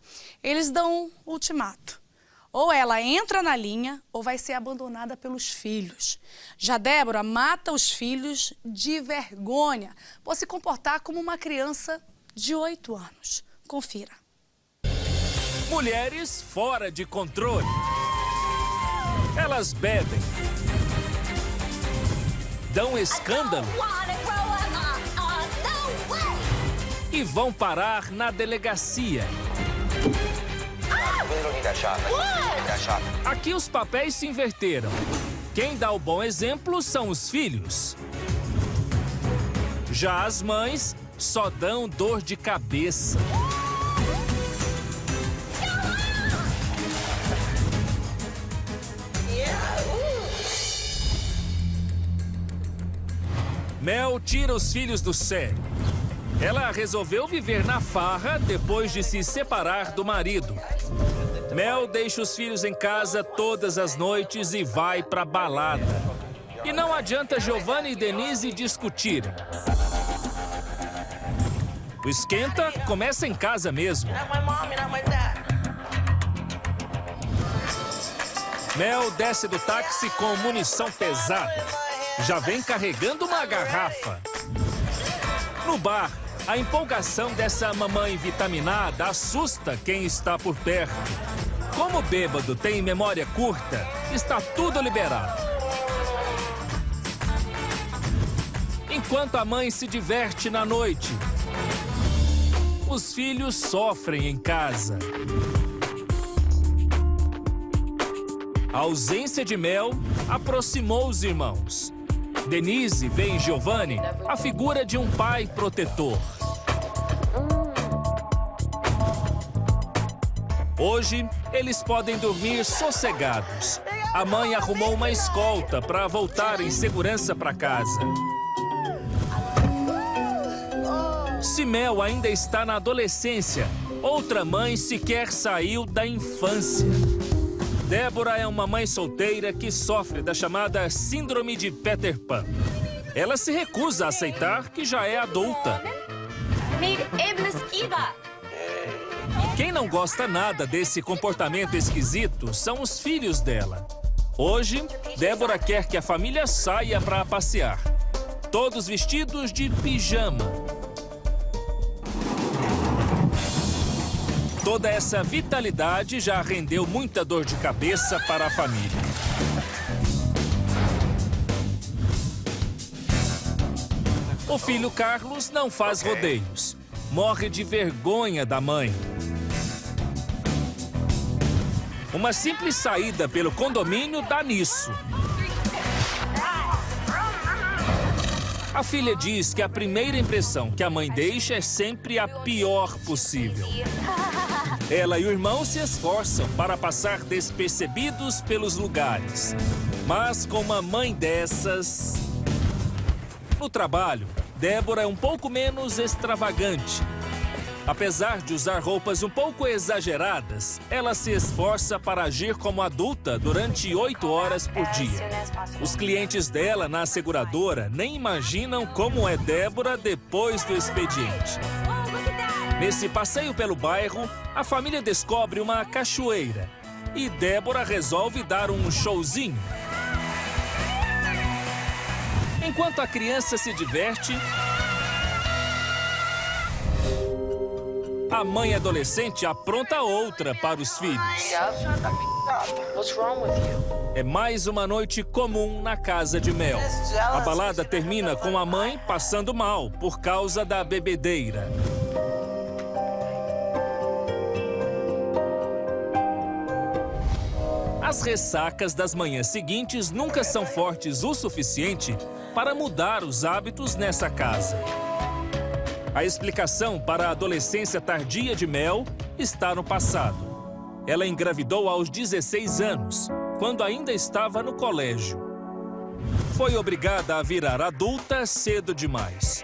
Speaker 1: Eles dão um ultimato. Ou ela entra na linha ou vai ser abandonada pelos filhos. Já Débora mata os filhos de vergonha por se comportar como uma criança de 8 anos. Confira.
Speaker 10: Mulheres fora de controle. Elas bebem. Dão escândalo. E vão parar na delegacia. Aqui os papéis se inverteram. Quem dá o bom exemplo são os filhos. Já as mães só dão dor de cabeça. Mel tira os filhos do sério. Ela resolveu viver na farra depois de se separar do marido. Mel deixa os filhos em casa todas as noites e vai pra balada. E não adianta Giovanni e Denise discutirem. O esquenta começa em casa mesmo. Mel desce do táxi com munição pesada. Já vem carregando uma garrafa. No bar, a empolgação dessa mamãe vitaminada assusta quem está por perto. Como o bêbado tem memória curta, está tudo liberado. Enquanto a mãe se diverte na noite, os filhos sofrem em casa. A ausência de Mel aproximou os irmãos. Denise vê em Giovanni a figura de um pai protetor. Hoje, eles podem dormir sossegados. A mãe arrumou uma escolta para voltar em segurança para casa. Se Mel ainda está na adolescência, outra mãe sequer saiu da infância. Débora é uma mãe solteira que sofre da chamada síndrome de Peter Pan. Ela se recusa a aceitar que já é adulta. E quem não gosta nada desse comportamento esquisito são os filhos dela. Hoje, Débora quer que a família saia para passear. Todos vestidos de pijama. Toda essa vitalidade já rendeu muita dor de cabeça para a família. O filho Carlos não faz rodeios. Morre de vergonha da mãe. Uma simples saída pelo condomínio dá nisso. A filha diz que a primeira impressão que a mãe deixa é sempre a pior possível. Ela e o irmão se esforçam para passar despercebidos pelos lugares. Mas com uma mãe dessas... No trabalho, Débora é um pouco menos extravagante. Apesar de usar roupas um pouco exageradas, ela se esforça para agir como adulta durante 8 horas por dia. Os clientes dela na seguradora nem imaginam como é Débora depois do expediente. Nesse passeio pelo bairro, a família descobre uma cachoeira e Débora resolve dar um showzinho. Enquanto a criança se diverte, a mãe adolescente apronta outra para os filhos. É mais uma noite comum na casa de Mel. A balada termina com a mãe passando mal por causa da bebedeira. As ressacas das manhãs seguintes nunca são fortes o suficiente para mudar os hábitos nessa casa. A explicação para a adolescência tardia de Mel está no passado. Ela engravidou aos 16 anos, quando ainda estava no colégio. Foi obrigada a virar adulta cedo demais.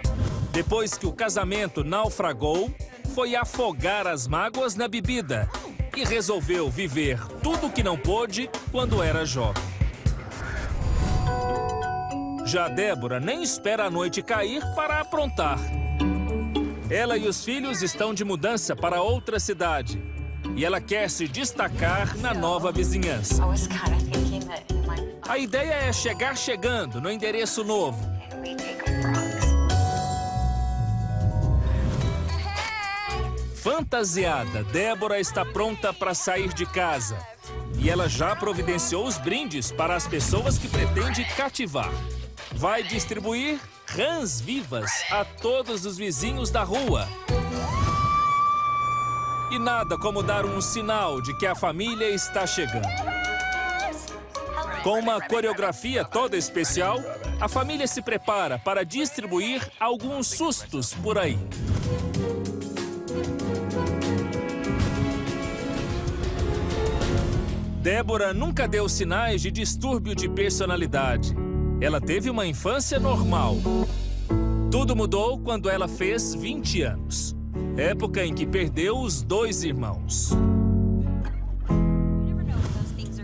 Speaker 10: Depois que o casamento naufragou, foi afogar as mágoas na bebida e resolveu viver tudo o que não pôde quando era jovem. Já Débora nem espera a noite cair para aprontar. Ela e os filhos estão de mudança para outra cidade e ela quer se destacar na nova vizinhança. A ideia é chegar chegando no endereço novo. Fantasiada, Débora está pronta para sair de casa e ela já providenciou os brindes para as pessoas que pretende cativar. Vai distribuir rãs vivas a todos os vizinhos da rua. E nada como dar um sinal de que a família está chegando. Com uma coreografia toda especial, a família se prepara para distribuir alguns sustos por aí. Débora nunca deu sinais de distúrbio de personalidade. Ela teve uma infância normal. Tudo mudou quando ela fez 20 anos. Época em que perdeu os 2 irmãos.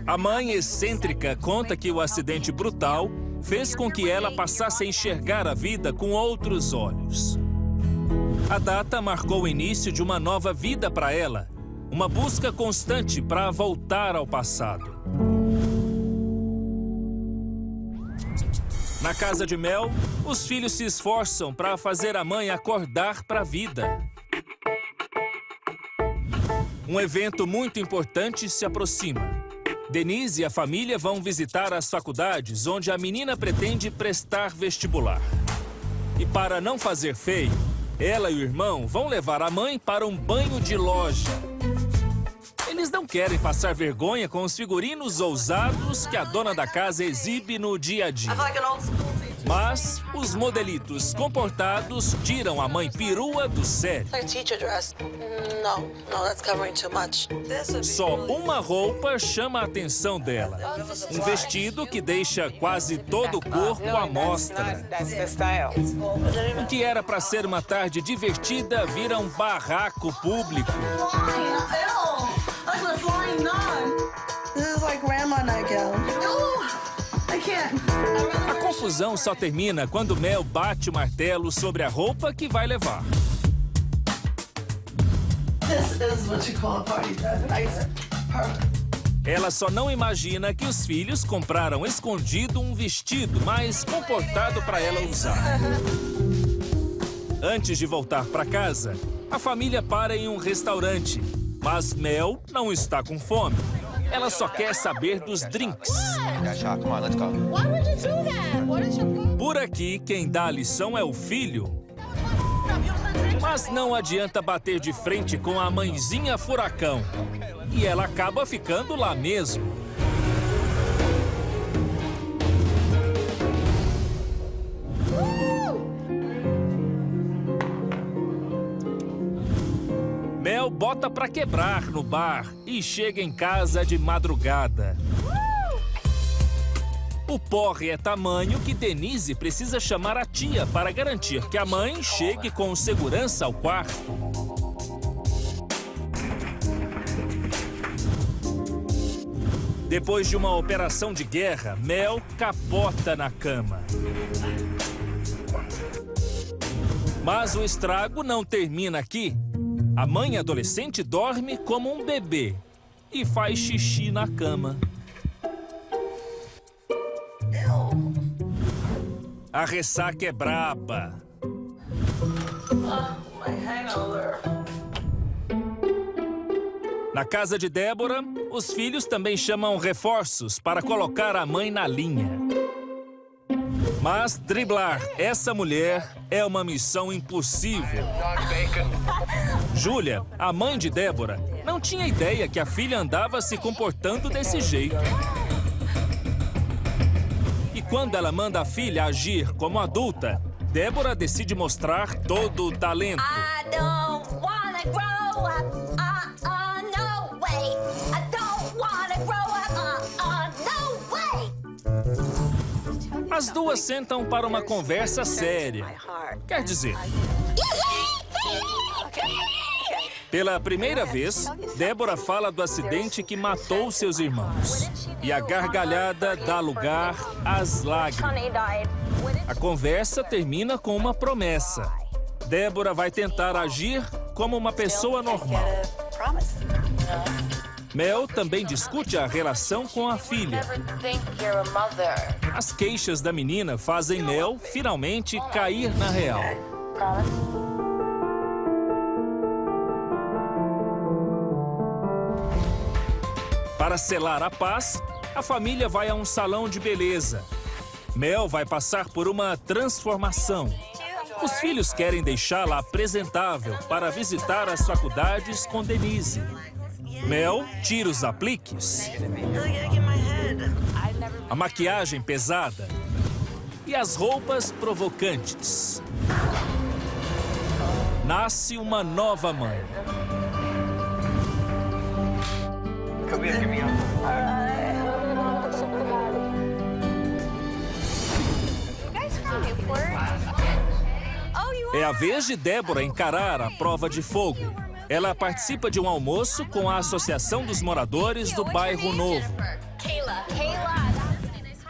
Speaker 10: A mãe excêntrica conta que o acidente brutal fez com que ela passasse a enxergar a vida com outros olhos. A data marcou o início de uma nova vida para ela. Uma busca constante para voltar ao passado. Na casa de Mel, os filhos se esforçam para fazer a mãe acordar para a vida. Um evento muito importante se aproxima. Denise e a família vão visitar as faculdades onde a menina pretende prestar vestibular. E para não fazer feio, ela e o irmão vão levar a mãe para um banho de loja. Eles não querem passar vergonha com os figurinos ousados que a dona da casa exibe no dia a dia. Mas os modelitos comportados tiram a mãe perua do sério. Só uma roupa chama a atenção dela. Um vestido que deixa quase todo o corpo à mostra. O que era para ser uma tarde divertida vira um barraco público.
Speaker 4: This is like grandma nightgown. No, I can't.
Speaker 10: A confusão só termina quando Mel bate o martelo sobre a roupa que vai levar.
Speaker 4: This is what you call a party dress. Nice. Perfect.
Speaker 10: Ela só não imagina que os filhos compraram escondido um vestido mais comportado para ela usar. Antes de voltar para casa, a família para em um restaurante. Mas Mel não está com fome. Ela só quer saber dos drinks. Por aqui, quem dá a lição é o filho. Mas não adianta bater de frente com a mãezinha furacão. E ela acaba ficando lá mesmo. Mel bota pra quebrar no bar e chega em casa de madrugada. O porre é tamanho que Denise precisa chamar a tia para garantir que a mãe chegue com segurança ao quarto. Depois de uma operação de guerra, Mel capota na cama. Mas o estrago não termina aqui. A mãe adolescente dorme como um bebê e faz xixi na cama. A ressaca é braba. Na casa de Débora, os filhos também chamam reforços para colocar a mãe na linha. Mas driblar essa mulher é uma missão impossível. Júlia, a mãe de Débora, não tinha ideia que a filha andava se comportando desse jeito. E quando ela manda a filha agir como adulta, Débora decide mostrar todo o talento. As duas sentam para uma conversa séria. Quer dizer, pela primeira vez, Débora fala do acidente que matou seus irmãos. E a gargalhada dá lugar às lágrimas. A conversa termina com uma promessa. Débora vai tentar agir como uma pessoa normal. Mel também discute a relação com a filha. As queixas da menina fazem Mel finalmente cair na real. Para selar a paz, a família vai a um salão de beleza. Mel vai passar por uma transformação. Os filhos querem deixá-la apresentável para visitar as faculdades com Denise. Mel tira os apliques, a maquiagem pesada e as roupas provocantes. Nasce uma nova mãe. É a vez de Débora encarar a prova de fogo. Ela participa de um almoço com a Associação dos Moradores do Bairro Novo.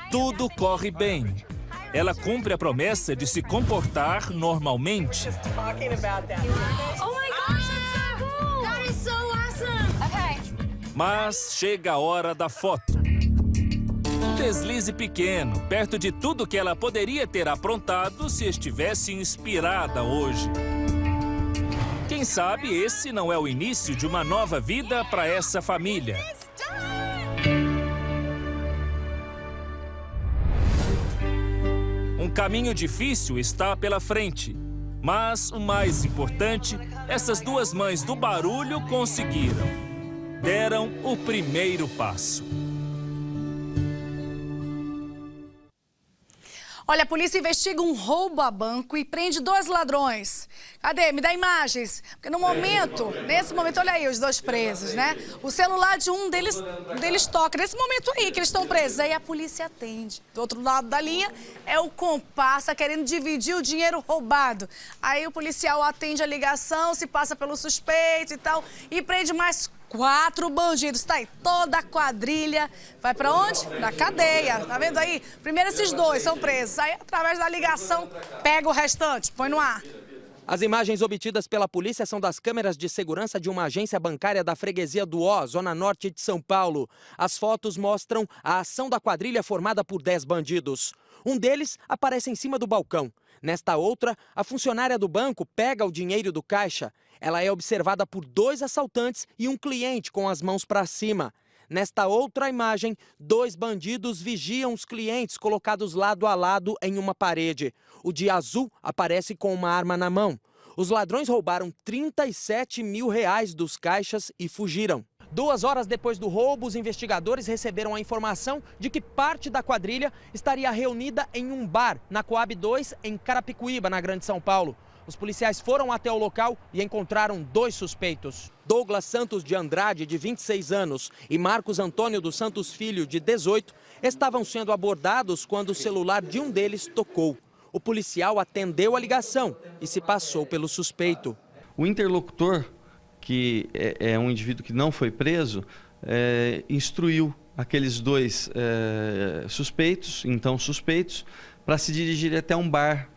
Speaker 10: Tudo corre bem. Ela cumpre a promessa de se comportar normalmente. Mas chega a hora da foto. Um deslize pequeno, perto de tudo que ela poderia ter aprontado se estivesse inspirada hoje. Quem sabe esse não é o início de uma nova vida para essa família. Um caminho difícil está pela frente. Mas o mais importante, essas duas mães do barulho conseguiram. Deram o primeiro passo.
Speaker 1: Olha, a polícia investiga um roubo a banco e prende 2 ladrões. Cadê? Me dá imagens. Porque no momento, nesse momento, olha aí os 2 presos, né? O celular de um deles toca. Nesse momento aí que eles estão presos, aí a polícia atende. Do outro lado da linha é o comparsa querendo dividir o dinheiro roubado. Aí o policial atende a ligação, se passa pelo suspeito e tal, e prende mais 4 bandidos, tá aí, toda a quadrilha vai pra onde? Na cadeia, tá vendo aí? Primeiro esses 2 são presos, aí através da ligação pega o restante, põe no ar.
Speaker 5: As imagens obtidas pela polícia são das câmeras de segurança de uma agência bancária da freguesia do Ó, zona norte de São Paulo. As fotos mostram a ação da quadrilha formada por 10 bandidos. Um deles aparece em cima do balcão. Nesta outra, a funcionária do banco pega o dinheiro do caixa. Ela é observada por 2 assaltantes e um cliente com as mãos para cima. Nesta outra imagem, 2 bandidos vigiam os clientes colocados lado a lado em uma parede. O de azul aparece com uma arma na mão. Os ladrões roubaram R$37 mil dos caixas e fugiram. 2 horas depois do roubo, os investigadores receberam a informação de que parte da quadrilha estaria reunida em um bar na Coab 2, em Carapicuíba, na Grande São Paulo. Os policiais foram até o local e encontraram 2 suspeitos. Douglas Santos de Andrade, de 26 anos, e Marcos Antônio dos Santos Filho, de 18, estavam sendo abordados quando o celular de um deles tocou. O policial atendeu a ligação e se passou pelo suspeito.
Speaker 6: O interlocutor, que é um indivíduo que não foi preso, instruiu aqueles 2 suspeitos, para se dirigir até um bar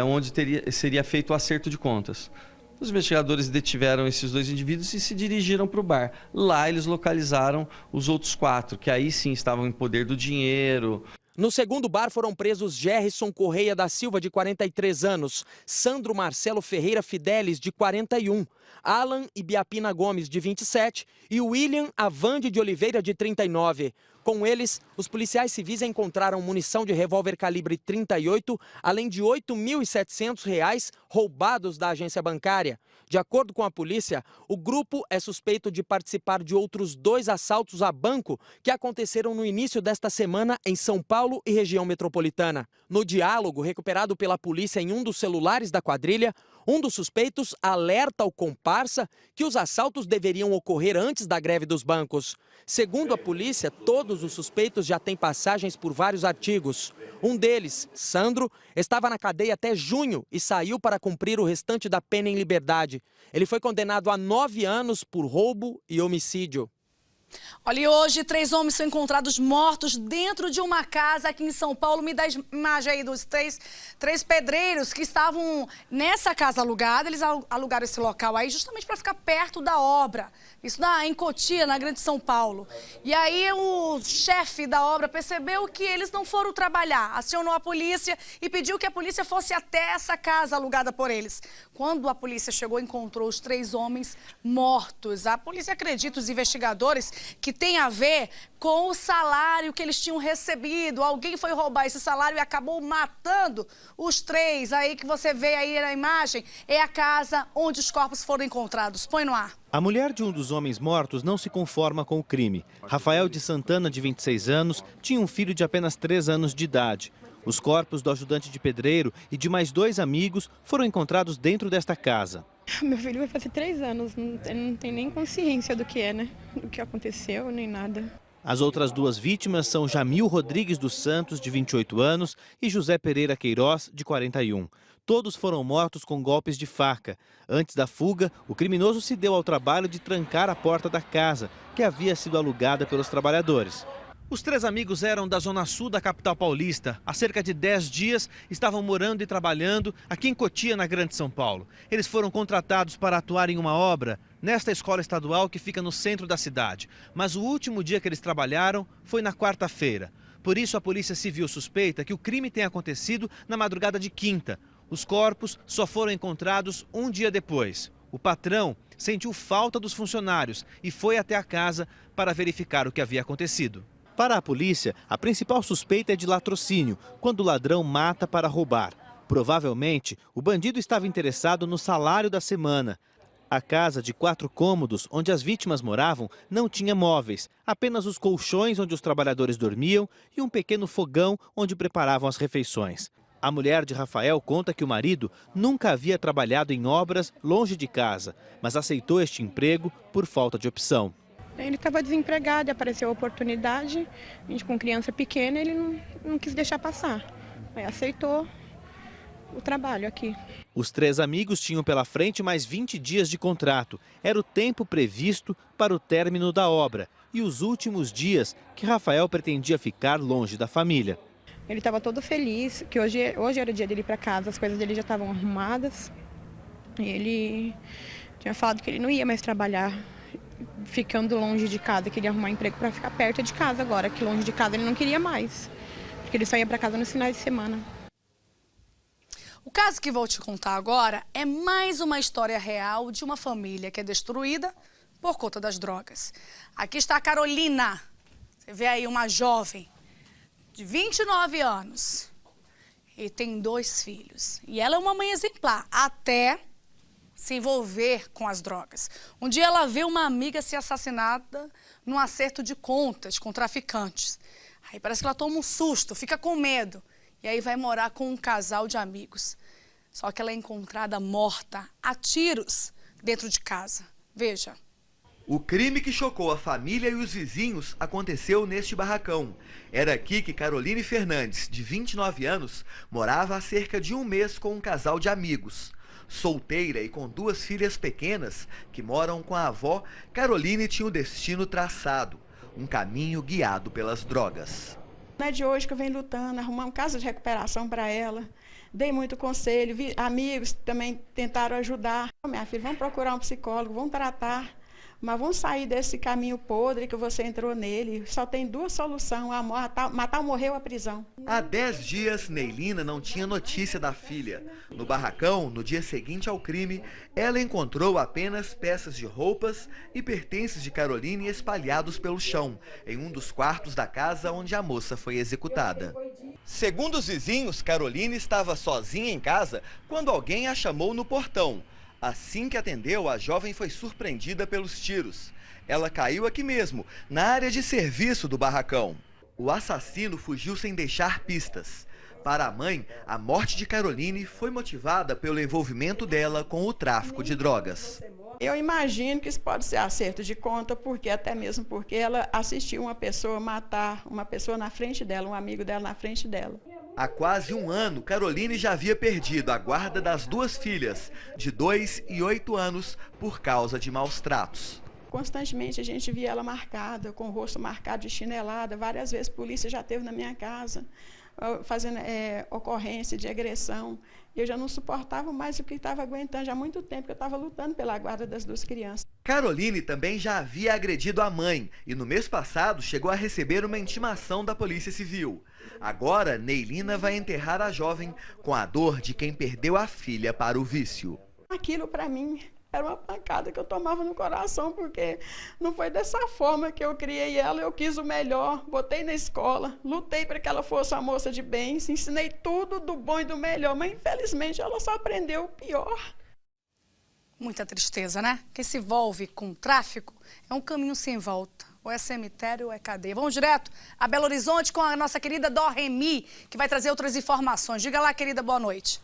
Speaker 6: onde seria feito o acerto de contas. Os investigadores detiveram esses 2 indivíduos e se dirigiram para o bar. Lá eles localizaram os outros 4, que aí sim estavam em poder do dinheiro.
Speaker 5: No segundo bar foram presos Gerson Correia da Silva, de 43 anos, Sandro Marcelo Ferreira Fidelis, de 41, Alan Ibiapina Gomes, de 27 e William Avande de Oliveira, de 39. Com eles, os policiais civis encontraram munição de revólver calibre 38, além de R$ 8.700 roubados da agência bancária. De acordo com a polícia, o grupo é suspeito de participar de outros 2 assaltos a banco que aconteceram no início desta semana em São Paulo e região metropolitana. No diálogo recuperado pela polícia em um dos celulares da quadrilha, um dos suspeitos alerta o comparsa que os assaltos deveriam ocorrer antes da greve dos bancos. Segundo a polícia, todos os suspeitos já têm passagens por vários artigos. Um deles, Sandro, estava na cadeia até junho e saiu para cumprir o restante da pena em liberdade. Ele foi condenado a 9 anos por roubo e homicídio.
Speaker 1: Olha, e hoje 3 homens são encontrados mortos dentro de uma casa aqui em São Paulo. Me dá a imagem aí dos três pedreiros que estavam nessa casa alugada. Eles alugaram esse local aí justamente para ficar perto da obra. Isso em Cotia, na Grande São Paulo. E aí o chefe da obra percebeu que eles não foram trabalhar. Acionou a polícia e pediu que a polícia fosse até essa casa alugada por eles. Quando a polícia chegou, encontrou os 3 homens mortos. A polícia acredita, os investigadores, que tem a ver com o salário que eles tinham recebido. Alguém foi roubar esse salário e acabou matando os 3. Aí que você vê aí na imagem é a casa onde os corpos foram encontrados. Põe no ar.
Speaker 7: A mulher de um dos homens mortos não se conforma com o crime. Rafael de Santana, de 26 anos, tinha um filho de apenas 3 anos de idade. Os corpos do ajudante de pedreiro e de mais 2 amigos foram encontrados dentro desta casa.
Speaker 9: Meu filho vai fazer 3 anos, não tem nem consciência do que é, né? Do que aconteceu, nem nada.
Speaker 7: As outras 2 vítimas são Jamil Rodrigues dos Santos, de 28 anos, e José Pereira Queiroz, de 41. Todos foram mortos com golpes de faca. Antes da fuga, o criminoso se deu ao trabalho de trancar a porta da casa, que havia sido alugada pelos trabalhadores. Os 3 amigos eram da zona sul da capital paulista. Há cerca de 10 dias estavam morando e trabalhando aqui em Cotia, na Grande São Paulo. Eles foram contratados para atuar em uma obra nesta escola estadual que fica no centro da cidade. Mas o último dia que eles trabalharam foi na quarta-feira. Por isso a Polícia Civil suspeita que o crime tenha acontecido na madrugada de quinta. Os corpos só foram encontrados um dia depois. O patrão sentiu falta dos funcionários e foi até a casa para verificar o que havia acontecido. Para a polícia, a principal suspeita é de latrocínio, quando o ladrão mata para roubar. Provavelmente, o bandido estava interessado no salário da semana. A casa de 4 cômodos, onde as vítimas moravam, não tinha móveis, apenas os colchões onde os trabalhadores dormiam e um pequeno fogão onde preparavam as refeições. A mulher de Rafael conta que o marido nunca havia trabalhado em obras longe de casa, mas aceitou este emprego por falta de opção.
Speaker 9: Ele estava desempregado, apareceu a oportunidade, a gente com criança pequena, ele não quis deixar passar. Aí aceitou o trabalho aqui.
Speaker 7: Os 3 amigos tinham pela frente mais 20 dias de contrato. Era o tempo previsto para o término da obra e os últimos dias que Rafael pretendia ficar longe da família.
Speaker 9: Ele estava todo feliz, que hoje era o dia dele ir para casa, as coisas dele já estavam arrumadas. E ele tinha falado que ele não ia mais trabalhar ficando longe de casa, queria arrumar emprego para ficar perto de casa agora, que longe de casa ele não queria mais, porque ele só ia para casa nos finais de semana.
Speaker 1: O caso que vou te contar agora é mais uma história real de uma família que é destruída por conta das drogas. Aqui está a Carolina. Você vê aí uma jovem de 29 anos e tem 2 filhos. E ela é uma mãe exemplar, até se envolver com as drogas. Um dia ela vê uma amiga ser assassinada num acerto de contas com traficantes. Aí parece que ela toma um susto, fica com medo. E aí vai morar com um casal de amigos. Só que ela é encontrada morta, a tiros, dentro de casa. Veja.
Speaker 11: O crime que chocou a família e os vizinhos aconteceu neste barracão. Era aqui que Caroline Fernandes, de 29 anos, morava há cerca de 1 mês com um casal de amigos. Solteira e com 2 filhas pequenas, que moram com a avó, Caroline tinha o destino traçado. Um caminho guiado pelas drogas.
Speaker 9: Não é de hoje que eu venho lutando, arrumamos casa de recuperação para ela. Dei muito conselho, amigos também tentaram ajudar. Minha filha, vamos procurar um psicólogo, vamos tratar. Mas vamos sair desse caminho podre que você entrou nele. Só tem 2 soluções, matar ou morrer ou a prisão.
Speaker 11: Há 10 dias, Neilina não tinha notícia da filha. No barracão, no dia seguinte ao crime, ela encontrou apenas peças de roupas e pertences de Caroline espalhados pelo chão, em um dos quartos da casa onde a moça foi executada. Segundo os vizinhos, Caroline estava sozinha em casa quando alguém a chamou no portão. Assim que atendeu, a jovem foi surpreendida pelos tiros. Ela caiu aqui mesmo, na área de serviço do barracão. O assassino fugiu sem deixar pistas. Para a mãe, a morte de Caroline foi motivada pelo envolvimento dela com o tráfico de drogas.
Speaker 9: Eu imagino que isso pode ser acerto de conta, até mesmo porque ela assistiu uma pessoa matar uma pessoa na frente dela, um amigo dela na frente dela.
Speaker 11: Há quase 1 ano, Caroline já havia perdido a guarda das 2 filhas, de 2 e 8 anos, por causa de maus tratos.
Speaker 9: Constantemente a gente via ela marcada, com o rosto marcado de chinelada. Várias vezes a polícia já esteve na minha casa, fazendo ocorrência de agressão. Eu já não suportava mais o que estava aguentando, já há muito tempo que eu estava lutando pela guarda das 2 crianças.
Speaker 11: Caroline também já havia agredido a mãe e no mês passado chegou a receber uma intimação da Polícia Civil. Agora, Neilina vai enterrar a jovem com a dor de quem perdeu a filha para o vício.
Speaker 9: Aquilo para mim era uma pancada que eu tomava no coração, porque não foi dessa forma que eu criei ela, eu quis o melhor, botei na escola, lutei para que ela fosse uma moça de bens, ensinei tudo do bom e do melhor, mas infelizmente ela só aprendeu o pior.
Speaker 1: Muita tristeza, né? Quem se envolve com tráfico é um caminho sem volta. Ou é cemitério ou é cadeia. Vamos direto a Belo Horizonte com a nossa querida Dorremi, que vai trazer outras informações. Diga lá, querida, boa noite.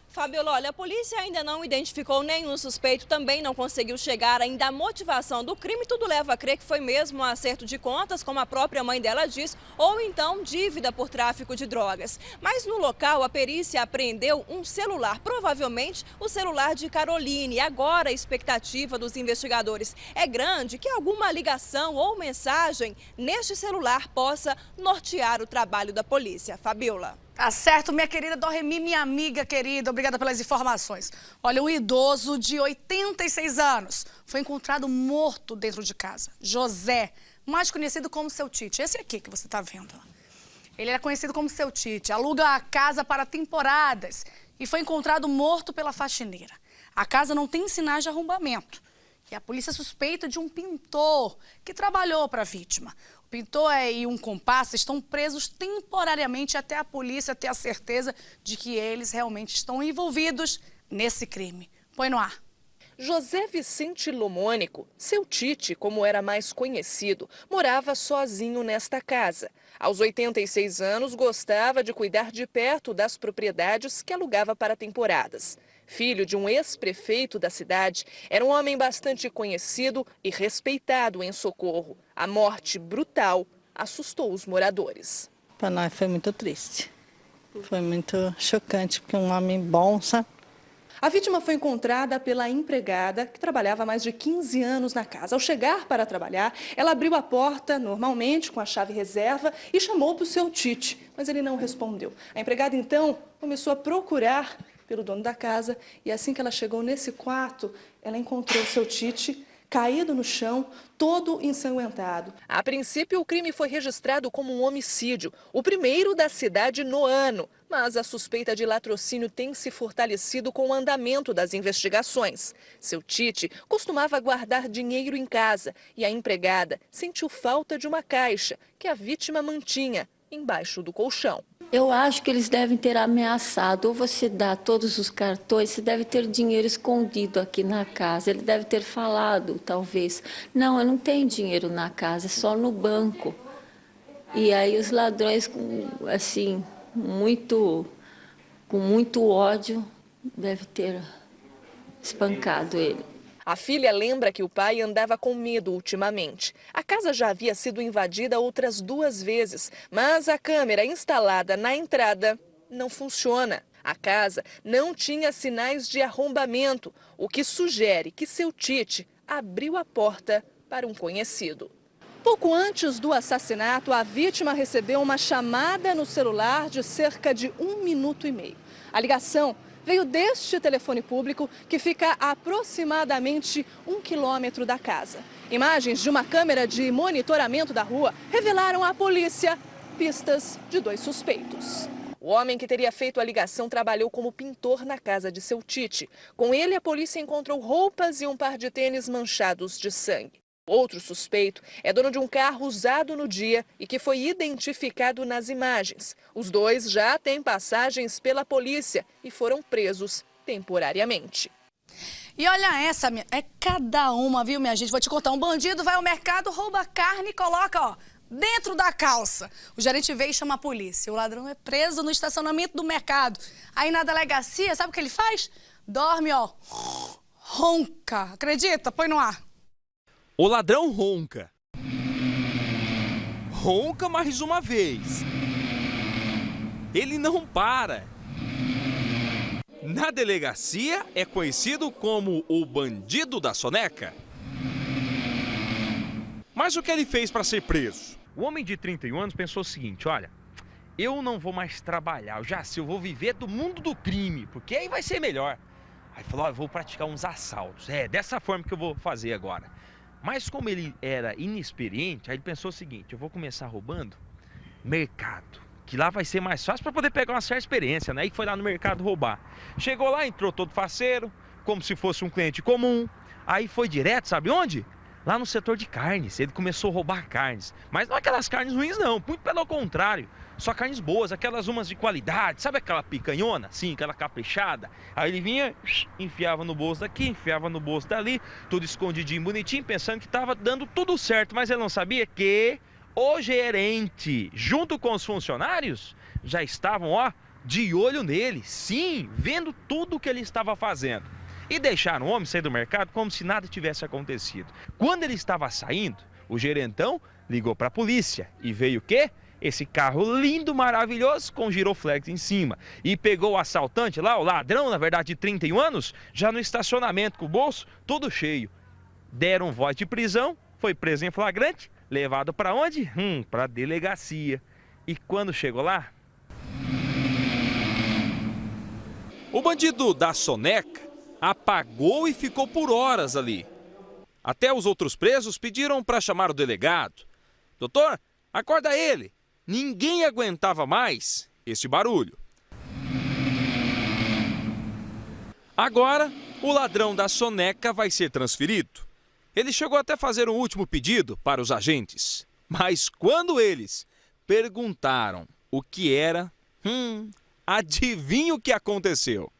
Speaker 12: Fabiola, olha, a polícia ainda não identificou nenhum suspeito, também não conseguiu chegar ainda à motivação do crime. Tudo leva a crer que foi mesmo um acerto de contas, como a própria mãe dela diz, ou então dívida por tráfico de drogas. Mas no local, a perícia apreendeu um celular, provavelmente o celular de Caroline. Agora a expectativa dos investigadores é grande que alguma ligação ou mensagem neste celular possa nortear o trabalho da polícia. Fabiola.
Speaker 1: Tá certo, minha querida Dorremi, minha amiga querida, obrigada pelas informações. Olha, um idoso de 86 anos foi encontrado morto dentro de casa. José, mais conhecido como Seu Tite, esse aqui que você tá vendo. Ele era conhecido como Seu Tite, aluga a casa para temporadas e foi encontrado morto pela faxineira. A casa não tem sinais de arrombamento e a polícia suspeita de um pintor que trabalhou para a vítima. O pintor e um comparsa estão presos temporariamente até a polícia ter a certeza de que eles realmente estão envolvidos nesse crime. Põe no ar.
Speaker 13: José Vicente Lomônico, Seu Tite, como era mais conhecido, morava sozinho nesta casa. Aos 86 anos, gostava de cuidar de perto das propriedades que alugava para temporadas. Filho de um ex-prefeito da cidade, era um homem bastante conhecido e respeitado em Socorro. A morte brutal assustou os moradores.
Speaker 14: Para nós foi muito triste, Foi muito chocante, porque é um homem bom, sabe?
Speaker 13: A vítima foi encontrada pela empregada que trabalhava há mais de 15 anos na casa. Ao chegar para trabalhar, ela abriu a porta normalmente com a chave reserva e chamou para o seu Tite, mas ele não respondeu. A empregada então começou a procurar pelo dono da casa e assim que ela chegou nesse quarto, ela encontrou o seu Tite caído no chão, todo ensanguentado. A princípio, o crime foi registrado como um homicídio, o primeiro da cidade no ano. Mas a suspeita de latrocínio tem se fortalecido com o andamento das investigações. Seu Tite costumava guardar dinheiro em casa e a empregada sentiu falta de uma caixa que a vítima mantinha embaixo do colchão.
Speaker 15: Eu acho que eles devem ter ameaçado, ou você dá todos os cartões, você deve ter dinheiro escondido aqui na casa. Ele deve ter falado, talvez, não, eu não tenho dinheiro na casa, é só no banco. E aí os ladrões, assim, com muito ódio, devem ter espancado ele.
Speaker 13: A filha lembra que o pai andava com medo ultimamente. A casa já havia sido invadida outras 2 vezes, mas a câmera instalada na entrada não funciona. A casa não tinha sinais de arrombamento, o que sugere que seu Tite abriu a porta para um conhecido. Pouco antes do assassinato, a vítima recebeu uma chamada no celular de cerca de 1 minuto e meio. A ligação veio deste telefone público que fica a aproximadamente 1 quilômetro da casa. Imagens de uma câmera de monitoramento da rua revelaram à polícia pistas de 2 suspeitos. O homem que teria feito a ligação trabalhou como pintor na casa de seu Tite. Com ele, a polícia encontrou roupas e um par de tênis manchados de sangue. Outro suspeito é dono de um carro usado no dia e que foi identificado nas imagens. Os 2 já têm passagens pela polícia e foram presos temporariamente.
Speaker 1: E olha essa, é cada uma, viu, minha gente? Vou te contar, um bandido vai ao mercado, rouba carne e coloca, ó, dentro da calça. O gerente vê e chama a polícia. O ladrão é preso no estacionamento do mercado. Aí na delegacia, sabe o que ele faz? Dorme, ó, ronca. Acredita? Põe no ar.
Speaker 5: O ladrão ronca. Ronca mais uma vez. Ele não para. Na delegacia é conhecido como o bandido da soneca. Mas o que ele fez para ser preso? O homem de 31 anos pensou o seguinte, olha, eu não vou mais trabalhar, eu vou viver do mundo do crime, porque aí vai ser melhor. Aí falou, ó, eu vou praticar uns assaltos, dessa forma que eu vou fazer agora. Mas como ele era inexperiente, aí ele pensou o seguinte, eu vou começar roubando mercado, que lá vai ser mais fácil para poder pegar uma certa experiência, né? Aí foi lá no mercado roubar. Chegou lá, entrou todo faceiro, como se fosse um cliente comum, aí foi direto, sabe onde? Lá no setor de carnes, ele começou a roubar carnes. Mas não aquelas carnes ruins não, muito pelo contrário. Só carnes boas, aquelas umas de qualidade, sabe aquela picanhona? Sim, aquela caprichada. Aí ele vinha, enfiava no bolso daqui, enfiava no bolso dali, tudo escondidinho, bonitinho, pensando que estava dando tudo certo. Mas ele não sabia que o gerente, junto com os funcionários, já estavam, ó, de olho nele. Sim, vendo tudo o que ele estava fazendo. E deixaram o homem sair do mercado como se nada tivesse acontecido. Quando ele estava saindo, o gerentão ligou para a polícia e veio o quê? Esse carro lindo, maravilhoso, com giroflex em cima. E pegou o assaltante lá, o ladrão, na verdade, de 31 anos, já no estacionamento, com o bolso todo cheio. Deram voz de prisão, foi preso em flagrante, levado para onde? Para a delegacia. E quando chegou lá... O bandido da soneca apagou e ficou por horas ali. Até os outros presos pediram para chamar o delegado. Doutor, acorda ele! Ninguém aguentava mais esse barulho. Agora, o ladrão da soneca vai ser transferido. Ele chegou até a fazer um último pedido para os agentes. Mas quando eles perguntaram o que era, adivinha o que aconteceu?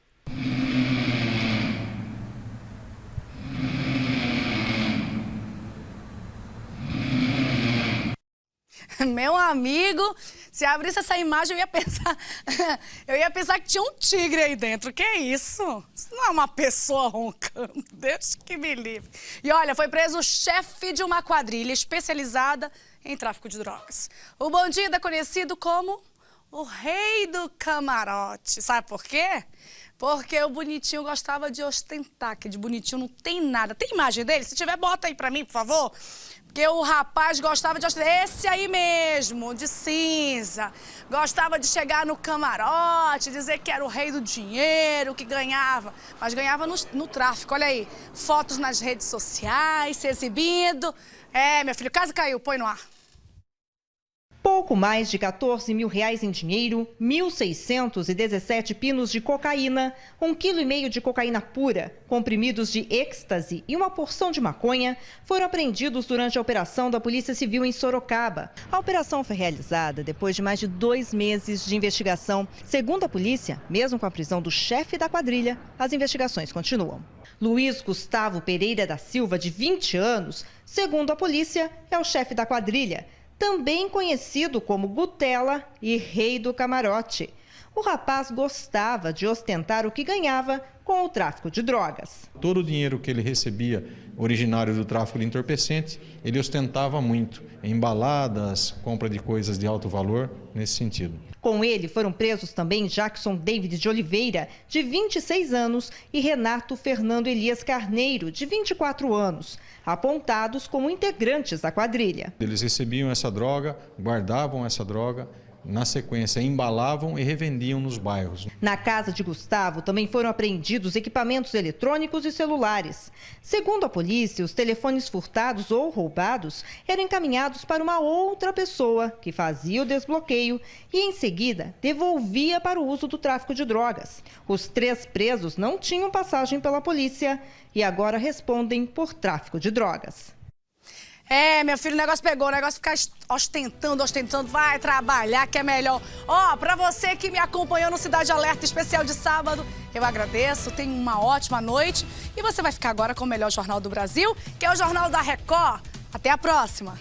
Speaker 1: Meu amigo, se abrisse essa imagem, eu ia pensar que tinha um tigre aí dentro. Que isso? Isso não é uma pessoa roncando. Deus que me livre. E olha, foi preso o chefe de uma quadrilha especializada em tráfico de drogas. O bandido é conhecido como o rei do camarote. Sabe por quê? Porque o bonitinho gostava de ostentar, que de bonitinho não tem nada. Tem imagem dele? Se tiver, bota aí pra mim, por favor. Porque o rapaz gostava de ostentar. Esse aí mesmo, de cinza. Gostava de chegar no camarote, dizer que era o rei do dinheiro, que ganhava. Mas ganhava no tráfico, olha aí. Fotos nas redes sociais, se exibindo. É, meu filho, quase caiu, põe no ar.
Speaker 8: Pouco mais de R$14 mil em dinheiro, 1.617 pinos de cocaína, 1,5 kg de cocaína pura, comprimidos de êxtase e uma porção de maconha foram apreendidos durante a operação da Polícia Civil em Sorocaba. A operação foi realizada depois de mais de 2 meses de investigação. Segundo a polícia, mesmo com a prisão do chefe da quadrilha, as investigações continuam. Luiz Gustavo Pereira da Silva, de 20 anos, segundo a polícia, é o chefe da quadrilha, também conhecido como Gutela e Rei do Camarote. O rapaz gostava de ostentar o que ganhava com o tráfico de drogas.
Speaker 16: Todo o dinheiro que ele recebia, originário do tráfico de entorpecentes, ele ostentava muito, em baladas, compra de coisas de alto valor, nesse sentido.
Speaker 8: Com ele foram presos também Jackson David de Oliveira, de 26 anos, e Renato Fernando Elias Carneiro, de 24 anos, apontados como integrantes da quadrilha.
Speaker 16: Eles recebiam essa droga, guardavam essa droga, na sequência embalavam e revendiam nos bairros.
Speaker 8: Na casa de Gustavo também foram apreendidos equipamentos eletrônicos e celulares. Segundo a polícia, os telefones furtados ou roubados eram encaminhados para uma outra pessoa que fazia o desbloqueio e em seguida devolvia para o uso do tráfico de drogas. Os 3 presos não tinham passagem pela polícia e agora respondem por tráfico de drogas.
Speaker 1: É, meu filho, o negócio pegou, o negócio ficar ostentando, vai trabalhar que é melhor. Ó, pra você que me acompanhou no Cidade Alerta especial de sábado, eu agradeço, tenha uma ótima noite e você vai ficar agora com o melhor jornal do Brasil, que é o Jornal da Record. Até a próxima!